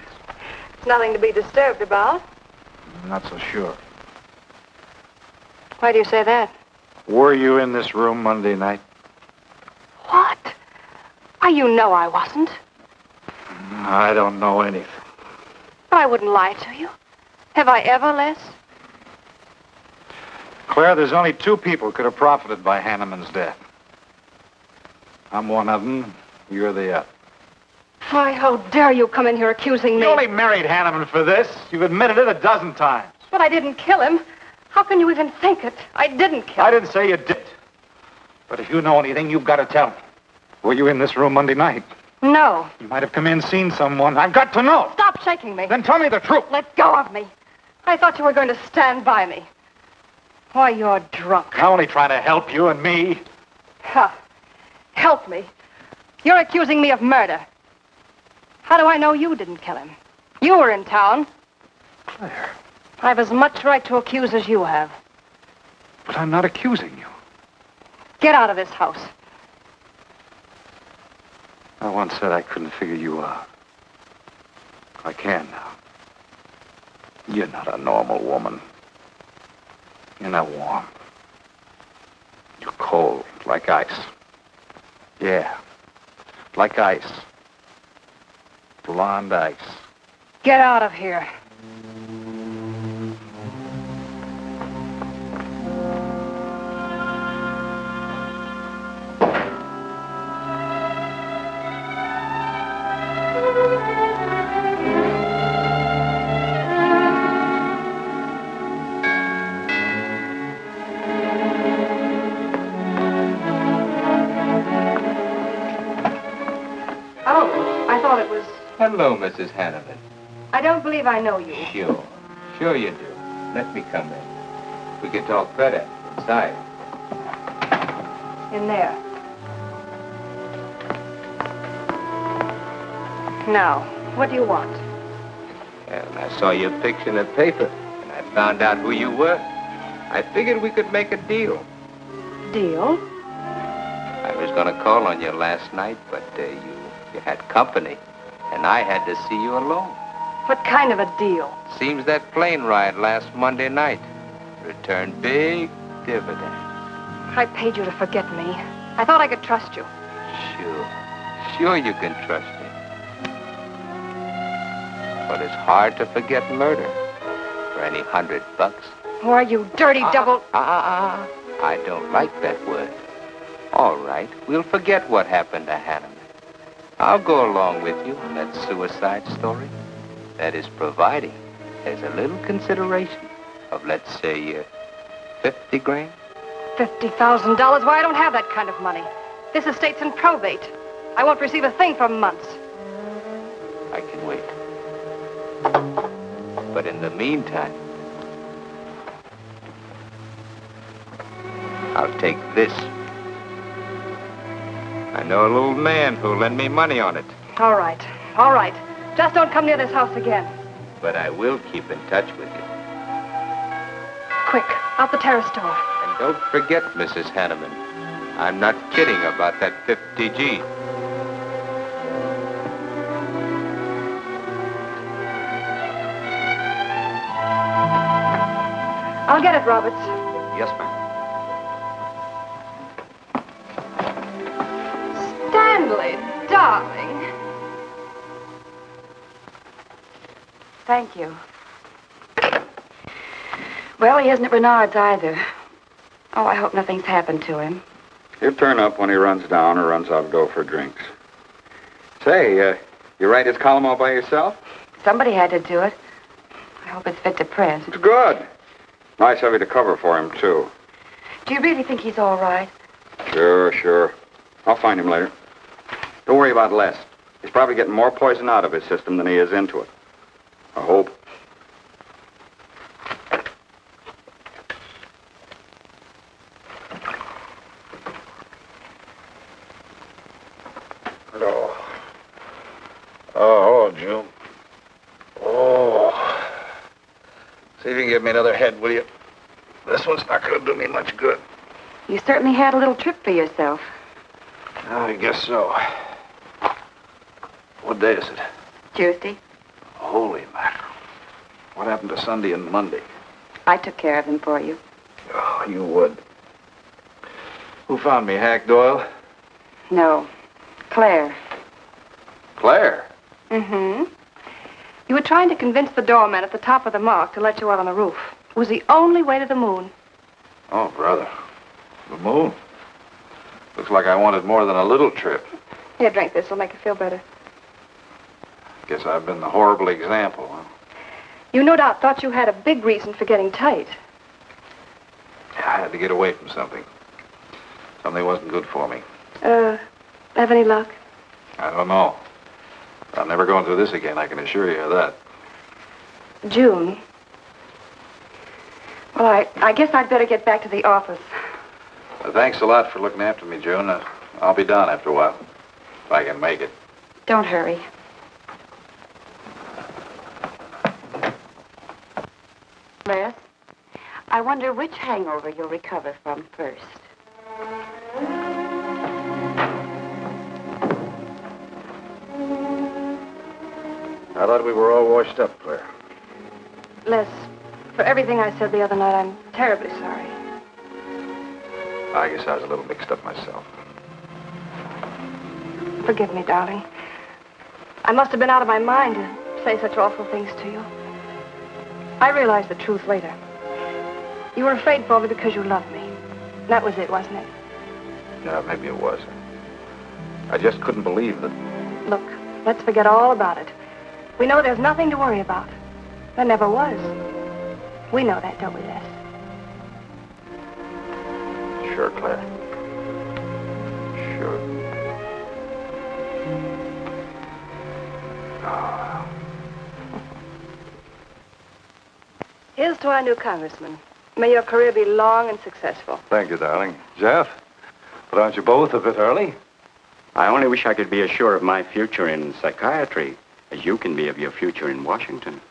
It's nothing to be disturbed about. I'm not so sure. Why do you say that? Were you in this room Monday night? What? You know I wasn't. I don't know anything. But I wouldn't lie to you. Have I ever, Les? Claire, there's only two people who could have profited by Hanneman's death. I'm one of them. You're the other. Why, how dare you come in here accusing me? You only married Hanneman for this. You've admitted it a dozen times. But I didn't kill him. How can you even think it? I didn't kill him. I didn't say you did. But if you know anything, you've got to tell me. Were you in this room Monday night? No. You might have come in, seen someone. I've got to know. Stop shaking me. Then tell me the truth. Let go of me. I thought you were going to stand by me. Why, you're drunk. I'm only trying to help you and me. Huh. Help me. You're accusing me of murder. How do I know you didn't kill him? You were in town. Claire. I've as much right to accuse as you have. But I'm not accusing you. Get out of this house. I once said I couldn't figure you out. I can now. You're not a normal woman. You're not warm. You're cold, like ice. Yeah, like ice. Blonde ice. Get out of here. Hello, Mrs. Hanneman. I don't believe I know you. Sure you do. Let me come in. We can talk better inside. In there. Now, what do you want? Well, I saw your picture in the paper, and I found out who you were. I figured we could make a deal. Deal? I was going to call on you last night, but you had company, and I had to see you alone. What kind of a deal? Seems that plane ride last Monday night returned big dividends. I paid you to forget me. I thought I could trust you. Sure you can trust me. But it's hard to forget murder for any $100. Why, you dirty double... I don't like that word. All right, we'll forget what happened to Hanneman. I'll go along with you on that suicide story. That is providing there's a little consideration of, let's say, 50 grand. $50,000? Why, I don't have that kind of money. This estate's in probate. I won't receive a thing for months. I can wait. But in the meantime, I'll take this. I know a little man who'll lend me money on it. All right. Just don't come near this house again. But I will keep in touch with you. Quick, out the terrace door. And don't forget, Mrs. Hanneman, I'm not kidding about that 50G. I'll get it, Roberts. Yes, ma'am. Stanley, darling. Thank you. Well, he isn't at Bernard's either. Oh, I hope nothing's happened to him. He'll turn up when he runs down or runs out to go for drinks. Say, you write his column all by yourself? Somebody had to do it. I hope it's fit to print. It's good. Nice of you to cover for him, too. Do you really think he's all right? Sure. I'll find him later. Don't worry about Les. He's probably getting more poison out of his system than he is into it. I hope. Oh, June. Oh. See if you can give me another head, will you? This one's not going to do me much good. You certainly had a little trip for yourself. I guess so. What day is it? Tuesday. Holy mackerel. What happened to Sunday and Monday? I took care of them for you. Oh, you would. Who found me, Hack Doyle? No. Claire. Claire? Mm-hmm. You were trying to convince the doorman at the top of the mark to let you out on the roof. It was the only way to the moon. Oh, brother. The moon? Looks like I wanted more than a little trip. Here, drink this. It'll make you feel better. Guess I've been the horrible example, huh? You no doubt thought you had a big reason for getting tight. Yeah, I had to get away from something. Something wasn't good for me. Have any luck? I don't know. I'm never going through this again, I can assure you of that. June. Well, I guess I'd better get back to the office. Thanks a lot for looking after me, June. I'll be down after a while, if I can make it. Don't hurry. Les, I wonder which hangover you'll recover from first. I thought we were all washed up, Claire. Les, for everything I said the other night, I'm terribly sorry. I guess I was a little mixed up myself. Forgive me, darling. I must have been out of my mind to say such awful things to you. I realized the truth later. You were afraid for me because you loved me. That was it, wasn't it? Yeah, maybe it was. I just couldn't believe that. Look, let's forget all about it. We know there's nothing to worry about. There never was. We know that, don't we, Les? Sure, Claire. Sure. Here's to our new congressman. May your career be long and successful. Thank you, darling. Jeff, but aren't you both a bit early? I only wish I could be as sure of my future in psychiatry as you can be of your future in Washington.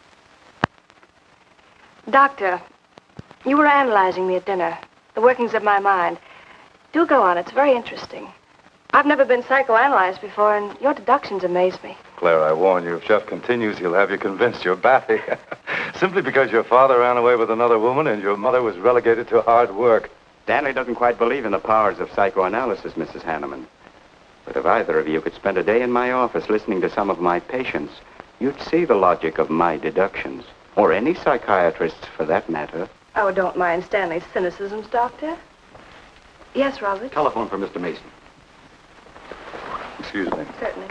Doctor, you were analyzing me at dinner, the workings of my mind. Do go on. It's very interesting. I've never been psychoanalyzed before, and your deductions amaze me. Claire, I warn you, if Jeff continues, he'll have you convinced you're batty. Simply because your father ran away with another woman and your mother was relegated to hard work. Stanley doesn't quite believe in the powers of psychoanalysis, Mrs. Hanneman. But if either of you could spend a day in my office listening to some of my patients, you'd see the logic of my deductions. Or any psychiatrist's, for that matter. Oh, don't mind Stanley's cynicisms, Doctor. Yes, Robert? Telephone for Mr. Mason. Excuse me. Certainly.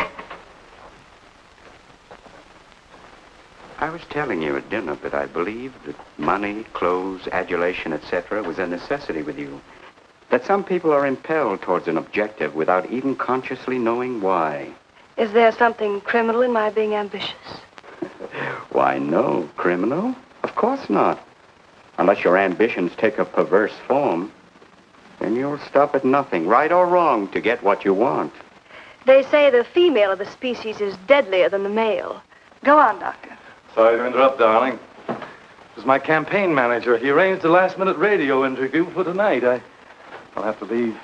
I was telling you at dinner that I believed that money, clothes, adulation, etc. was a necessity with you. That some people are impelled towards an objective without even consciously knowing why. Is there something criminal in my being ambitious? Why, no. Criminal? Of course not. Unless your ambitions take a perverse form, then you'll stop at nothing, right or wrong, to get what you want. They say the female of the species is deadlier than the male. Go on, Doctor. Sorry to interrupt, darling. It was my campaign manager. He arranged a last-minute radio interview for tonight. I'll have to leave.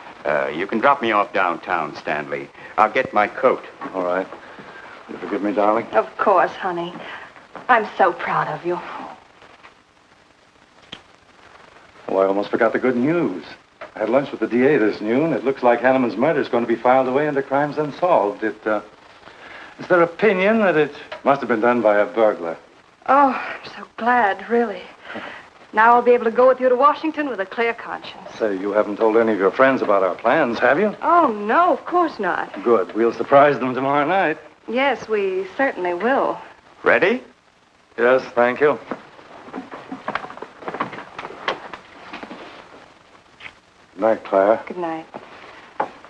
You can drop me off downtown, Stanley. I'll get my coat. All right. You forgive me, darling? Of course, honey. I'm so proud of you. Oh, I almost forgot the good news. I had lunch with the DA this noon. It looks like Hanneman's murder is going to be filed away under crimes unsolved. It's their opinion that it must have been done by a burglar. Oh, I'm so glad, really. Now I'll be able to go with you to Washington with a clear conscience. Say, you haven't told any of your friends about our plans, have you? Oh, no, of course not. Good. We'll surprise them tomorrow night. Yes, we certainly will. Ready? Yes, thank you. Good night, Claire. Good night.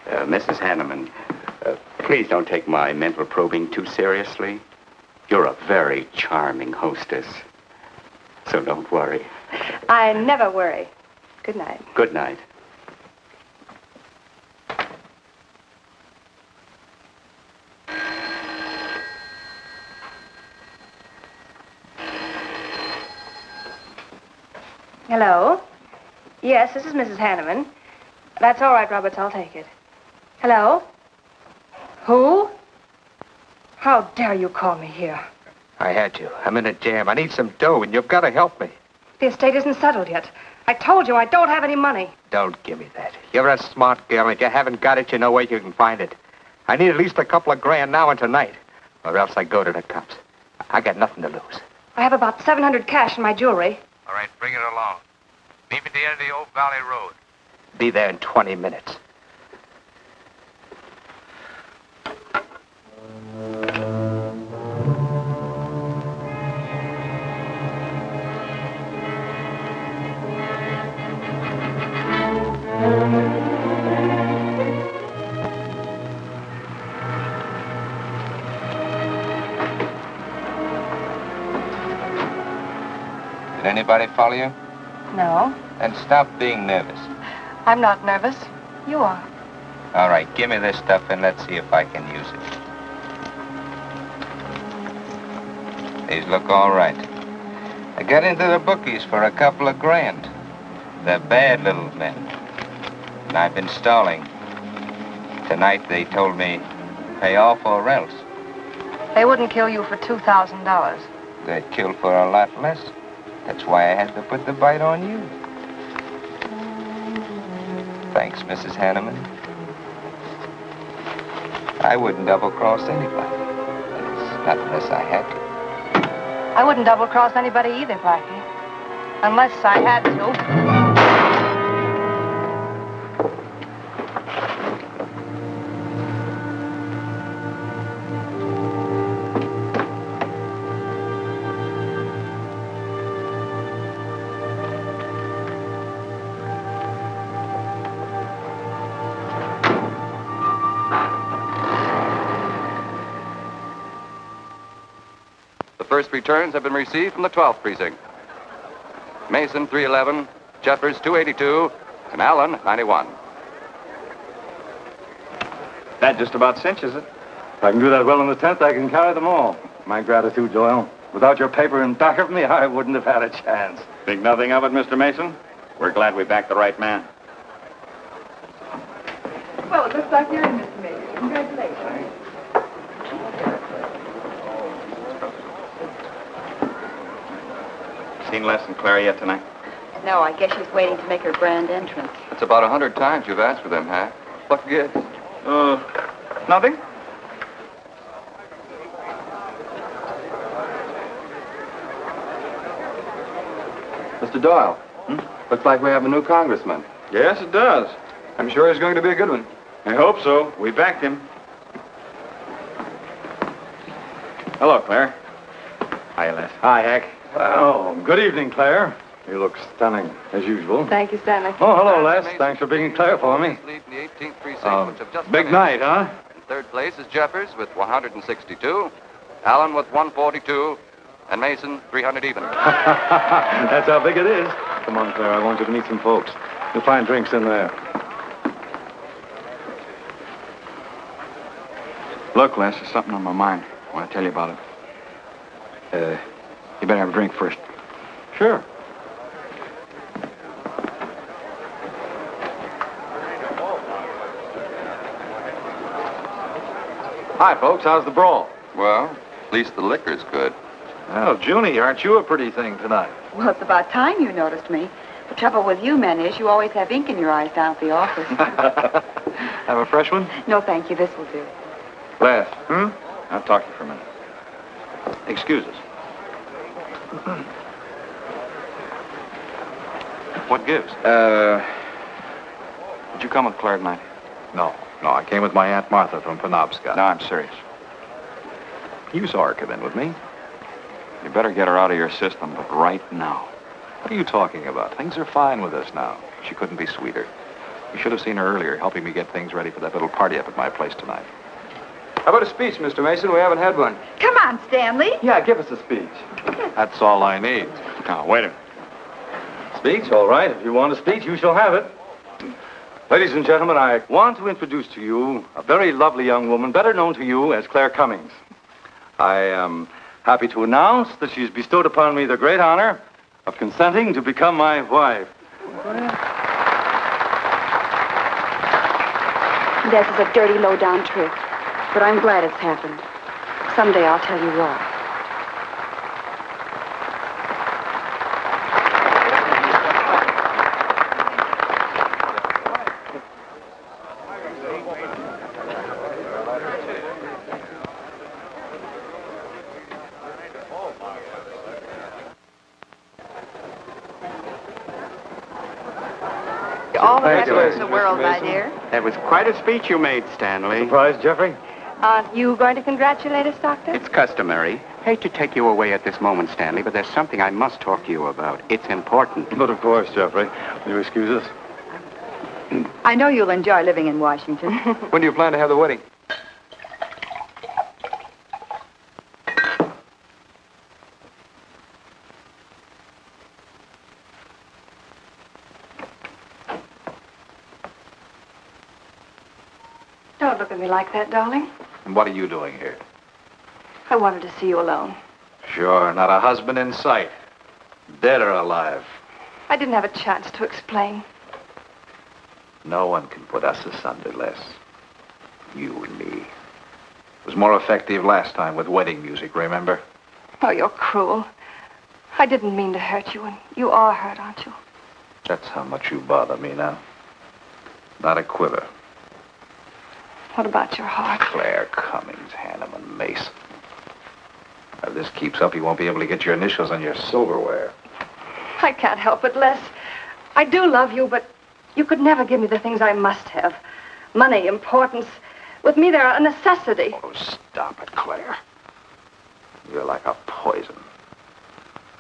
Mrs. Hanneman, please don't take my mental probing too seriously. You're a very charming hostess. So don't worry. I never worry. Good night. Good night. Hello? Yes, this is Mrs. Hanneman. That's all right, Roberts. I'll take it. Hello? Who? How dare you call me here? I had you. I'm in a jam. I need some dough, and you've got to help me. The estate isn't settled yet. I told you I don't have any money. Don't give me that. You're a smart girl, and if you haven't got it, you know where you can find it. I need at least a couple of grand now and tonight, or else I go to the cops. I got nothing to lose. I have about $700 cash in my jewelry. All right, bring it along. Meet me at the end of the Old Valley Road. Be there in 20 minutes. Did anybody follow you? No, Then stop being nervous. I'm not nervous. You are. All right, give me this stuff and let's see if I can use it. These look all right. I got into the bookies for a couple of grand. They're bad little men. And I've been stalling. Tonight they told me, pay off or else. They wouldn't kill you for $2,000. They'd kill for a lot less. That's why I had to put the bite on you. Thanks, Mrs. Hanneman. I wouldn't double-cross anybody. Not unless I had to. I wouldn't double-cross anybody either, Blackie. Unless I had to. First returns have been received from the 12th precinct. Mason, 311, Jeffers, 282, and Allen, 91. That just about cinches it. If I can do that well in the 10th, I can carry them all. My gratitude, Doyle. Without your paper in back of me, I wouldn't have had a chance. Think nothing of it, Mr. Mason. We're glad we backed the right man. Well, it looks like you're in, Mr. Mason. Congratulations. Seen Les and Claire yet tonight? No, I guess she's waiting to make her grand entrance. It's about 100 times you've asked for them, Hack. What gives? Nothing? Mr. Doyle, looks like we have a new congressman. Yes, it does. I'm sure he's going to be a good one. I hope so. We backed him. Hello, Claire. Hi, Les. Hi, Hank. Oh, good evening, Claire. You look stunning, as usual. Thank you, Stanley. Oh, hello, Les. Thanks for being Claire for me. Lead in the 18th precinct, which have just Big finished. night, huh? In third place is Jeffers with 162, Allen with 142, and Mason 300 even. That's how big it is. Come on, Claire. I want you to meet some folks. You'll find drinks in there. Look, Les, there's something on my mind. I want to tell you about it. You better have a drink first. Sure. Hi, folks. How's the brawl? Well, at least the liquor's good. Well, Junie, aren't you a pretty thing tonight? Well, it's about time you noticed me. The trouble with you men is you always have ink in your eyes down at the office. Have a fresh one? No, thank you. This will do. Les. I'll talk to you for a minute. Excuse us. What gives? Did you come with Claire tonight? No, I came with my Aunt Martha from Penobscot. No, I'm serious. You saw her come in with me. You better get her out of your system, but right now. What are you talking about? Things are fine with us now. She couldn't be sweeter. You should have seen her earlier, helping me get things ready for that little party up at my place tonight. How about a speech, Mr. Mason? We haven't had one. Come on, Stanley. Yeah, give us a speech. That's all I need. Now, wait a minute. Speech, all right. If you want a speech, you shall have it. Ladies and gentlemen, I want to introduce to you a very lovely young woman, better known to you as Claire Cummings. I am happy to announce that she's bestowed upon me the great honor of consenting to become my wife. This is a dirty, low-down trick, but I'm glad it's happened. Someday I'll tell you why. All the Thank you, happiness in the Mr. world, my Mason. dear. That was quite a speech you made, Stanley. Surprised, Jeffrey? Aren't you going to congratulate us, Doctor? It's customary. Hate to take you away at this moment, Stanley, but there's something I must talk to you about. It's important. But of course, Jeffrey. Will you excuse us? I know you'll enjoy living in Washington. When do you plan to have the wedding? Don't look at me like that, darling. And what are you doing here? I wanted to see you alone. Sure, not a husband in sight. Dead or alive. I didn't have a chance to explain. No one can put us asunder, Les. You and me. It was more effective last time with wedding music, remember? Oh, you're cruel. I didn't mean to hurt you, and you are hurt, aren't you? That's how much you bother me now. Not a quiver. What about your heart? Claire Cummings, Hanneman, Mason. If this keeps up, you won't be able to get your initials on your silverware. I can't help it, Les. I do love you, but you could never give me the things I must have. Money, importance. With me, they're a necessity. Oh, stop it, Claire. You're like a poison.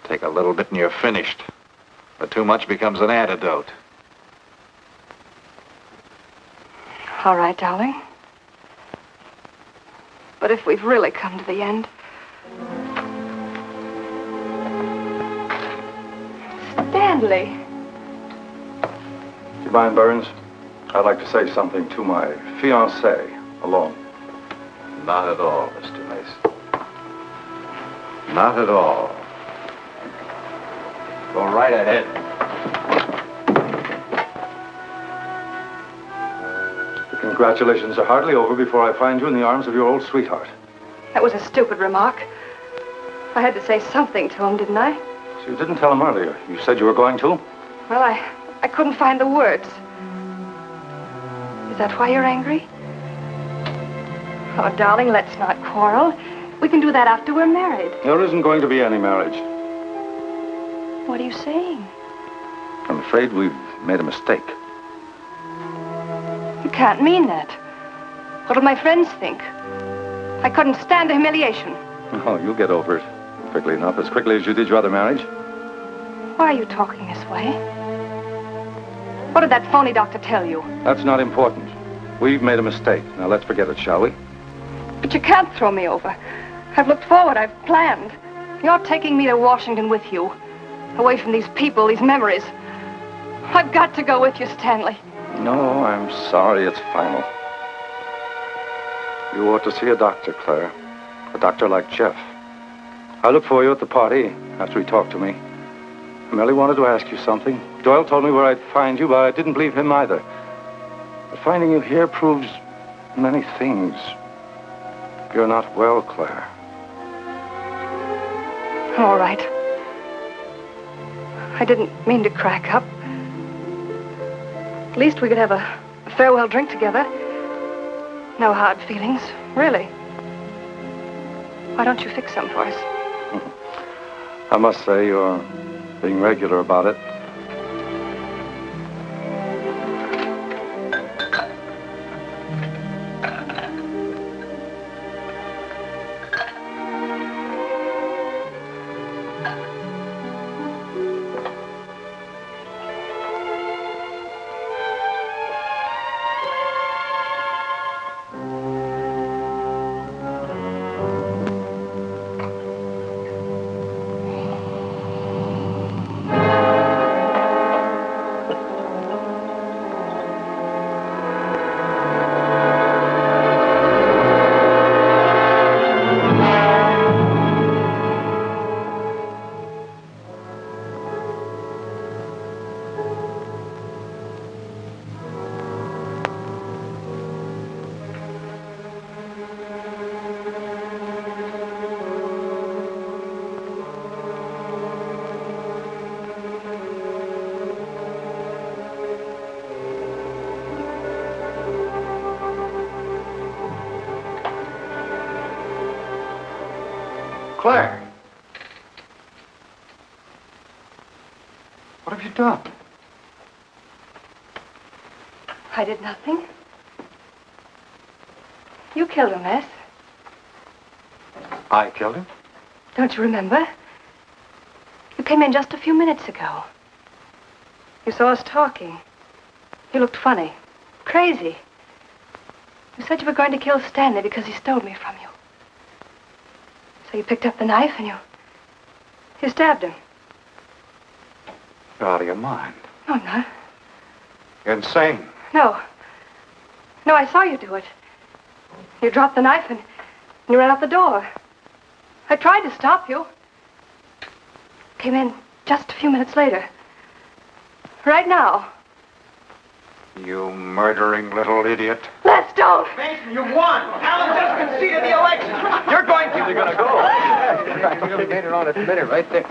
Take a little bit and you're finished. But too much becomes an antidote. All right, darling. But if we've really come to the end, Stanley. Do you mind, Burns? I'd like to say something to my fiancée alone. Not at all, Mr. Mason. Not at all. Go right ahead. The congratulations are hardly over before I find you in the arms of your old sweetheart. That was a stupid remark. I had to say something to him, didn't I? So you didn't tell him earlier. You said you were going to? Well, I couldn't find the words. Is that why you're angry? Oh, darling, let's not quarrel. We can do that after we're married. There isn't going to be any marriage. What are you saying? I'm afraid we've made a mistake. You can't mean that. What'll my friends think? I couldn't stand the humiliation. Oh, you'll get over it quickly enough, as quickly as you did your other marriage. Why are you talking this way? What did that phony doctor tell you? That's not important. We've made a mistake. Now let's forget it, shall we? But you can't throw me over. I've looked forward. I've planned. You're taking me to Washington with you. Away from these people, these memories. I've got to go with you, Stanley. No, I'm sorry. It's final. You ought to see a doctor, Claire. A doctor like Jeff. I'll look for you at the party after he talked to me. I merely wanted to ask you something. Doyle told me where I'd find you, but I didn't believe him either. But finding you here proves many things. You're not well, Claire. All right. I didn't mean to crack up. At least we could have a farewell drink together. No hard feelings, really. Why don't you fix some for us? I must say you're being regular about it. Claire! What have you done? I did nothing. You killed him, Les. I killed him? Don't you remember? You came in just a few minutes ago. You saw us talking. You looked funny. Crazy. You said you were going to kill Stanley because he stole me from you. So you picked up the knife and you stabbed him. You're out of your mind. No, I'm not. You're insane. No. No, I saw you do it. You dropped the knife and you ran out the door. I tried to stop you. Came in just a few minutes later. Right now. You murdering little idiot. Let's don't. Mason, you won. Alan just conceded the election. You're going to. You're going to go. You made it on its minute right there.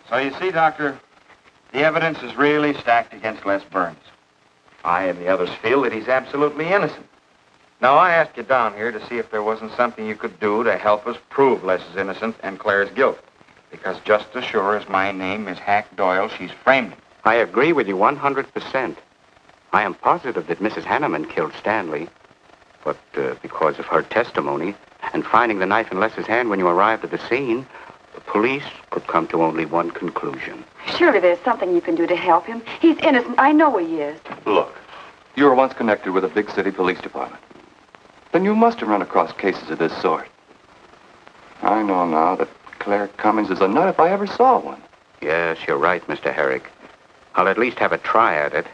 So you see, Doctor, the evidence is really stacked against Les Burns. I and the others feel that he's absolutely innocent. Now, I asked you down here to see if there wasn't something you could do to help us prove Les is innocent and Claire's guilt. Because just as sure as my name is Hack Doyle, she's framed him. I agree with you 100%. I am positive that Mrs. Hanneman killed Stanley. But because of her testimony and finding the knife in Les's hand when you arrived at the scene, the police could come to only one conclusion. Surely there's something you can do to help him. He's innocent. I know he is. Look, you were once connected with a big city police department. Then you must have run across cases of this sort. I know now that Claire Cummings is a nut if I ever saw one. Yes, you're right, Mr. Herrick. I'll at least have a try at it.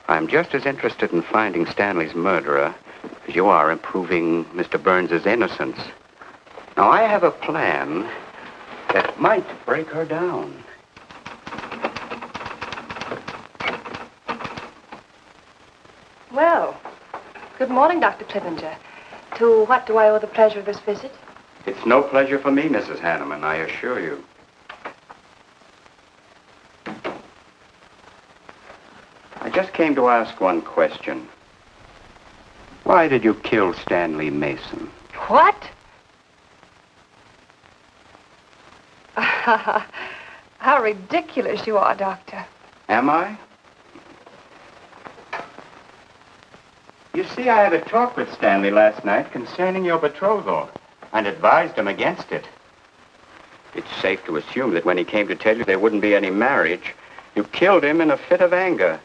I'm just as interested in finding Stanley's murderer as you are in proving Mr. Burns' innocence. Now, I have a plan that might break her down. Well, good morning, Dr. Clippinger. To what do I owe the pleasure of this visit? It's no pleasure for me, Mrs. Hanneman, I assure you. I just came to ask one question. Why did you kill Stanley Mason? What? How ridiculous you are, Doctor. Am I? You see, I had a talk with Stanley last night concerning your betrothal and advised him against it. It's safe to assume that when he came to tell you there wouldn't be any marriage, you killed him in a fit of anger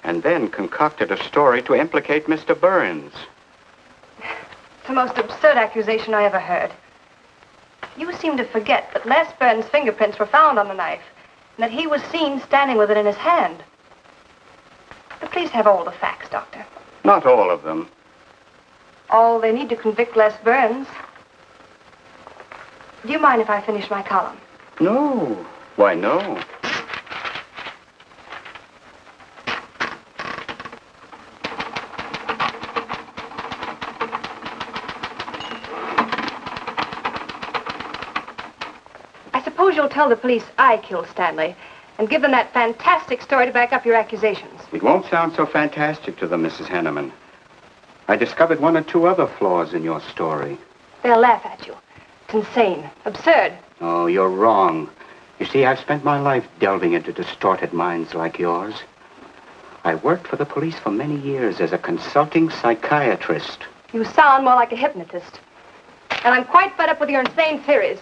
and then concocted a story to implicate Mr. Burns. It's the most absurd accusation I ever heard. You seem to forget that Les Burns' fingerprints were found on the knife and that he was seen standing with it in his hand. But please have all the facts, Doctor. Not all of them. All they need to convict Les Burns. Do you mind if I finish my column? No. Why, no. I suppose you'll tell the police I killed Stanley and give them that fantastic story to back up your accusations. It won't sound so fantastic to them, Mrs. Hanneman. I discovered one or two other flaws in your story. They'll laugh at you. It's insane, absurd. Oh, you're wrong. You see, I've spent my life delving into distorted minds like yours. I worked for the police for many years as a consulting psychiatrist. You sound more like a hypnotist. And I'm quite fed up with your insane theories.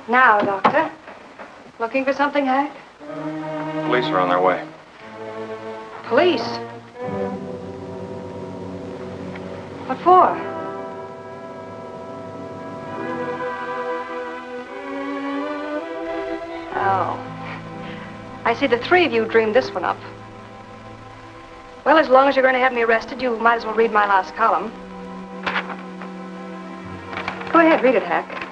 Now, Doctor, looking for something, Hank? Police are on their way. Police? What for? Oh. I see the three of you dreamed this one up. Well, as long as you're going to have me arrested, you might as well read my last column. Go ahead, read it, Hack.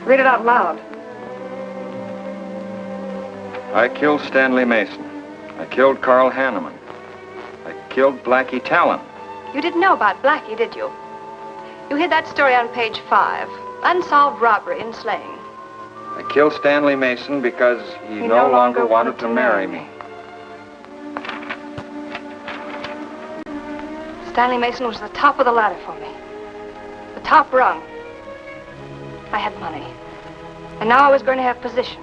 Read it out loud. I killed Stanley Mason. I killed Carl Hanneman. I killed Blackie Talon. You didn't know about Blackie, did you? You hid that story on page 5. Unsolved robbery and slaying. I killed Stanley Mason because he no longer wanted to marry me. Stanley Mason was the top of the ladder for me. The top rung. I had money. And now I was going to have position.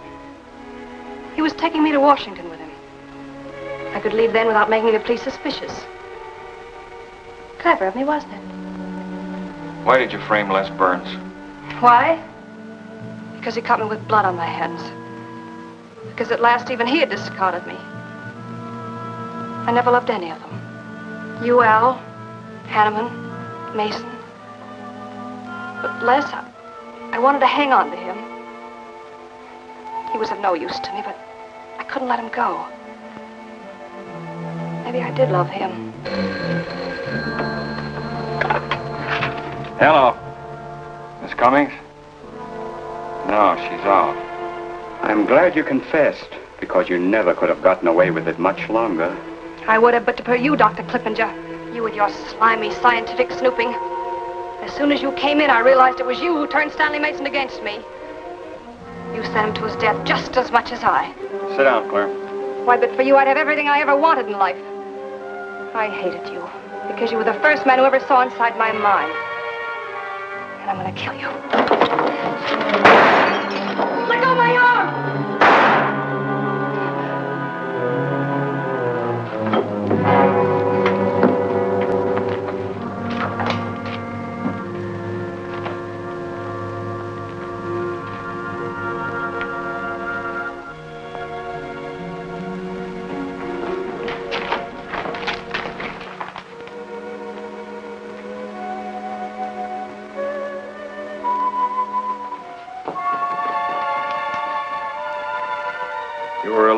He was taking me to Washington with him. I could leave then without making the police suspicious. Clever of me, wasn't it? Why did you frame Les Burns? Why? Because he caught me with blood on my hands. Because at last even he had discarded me. I never loved any of them. You, Al, Hanneman, Mason. But Les, I wanted to hang on to him. He was of no use to me, but I couldn't let him go. Maybe I did love him. Hello. Miss Cummings? No, she's off. I'm glad you confessed, because you never could have gotten away with it much longer. I would have, but to per you, Dr. Clippinger. You with your slimy scientific snooping. As soon as you came in, I realized it was you who turned Stanley Mason against me. You sent him to his death just as much as I. Sit down, Claire. Why, but for you, I'd have everything I ever wanted in life. I hated you because you were the first man who ever saw inside my mind. And I'm going to kill you. Let go of my arm!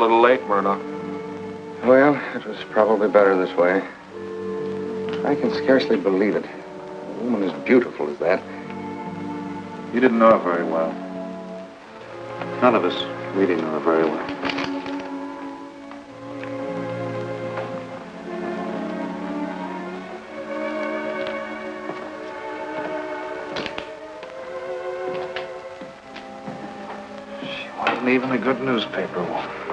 little late, Murdoch. Well, it was probably better this way. I can scarcely believe it. A woman as beautiful as that. You didn't know her very well. None of us really knew her very well. She wasn't even a good newspaper woman.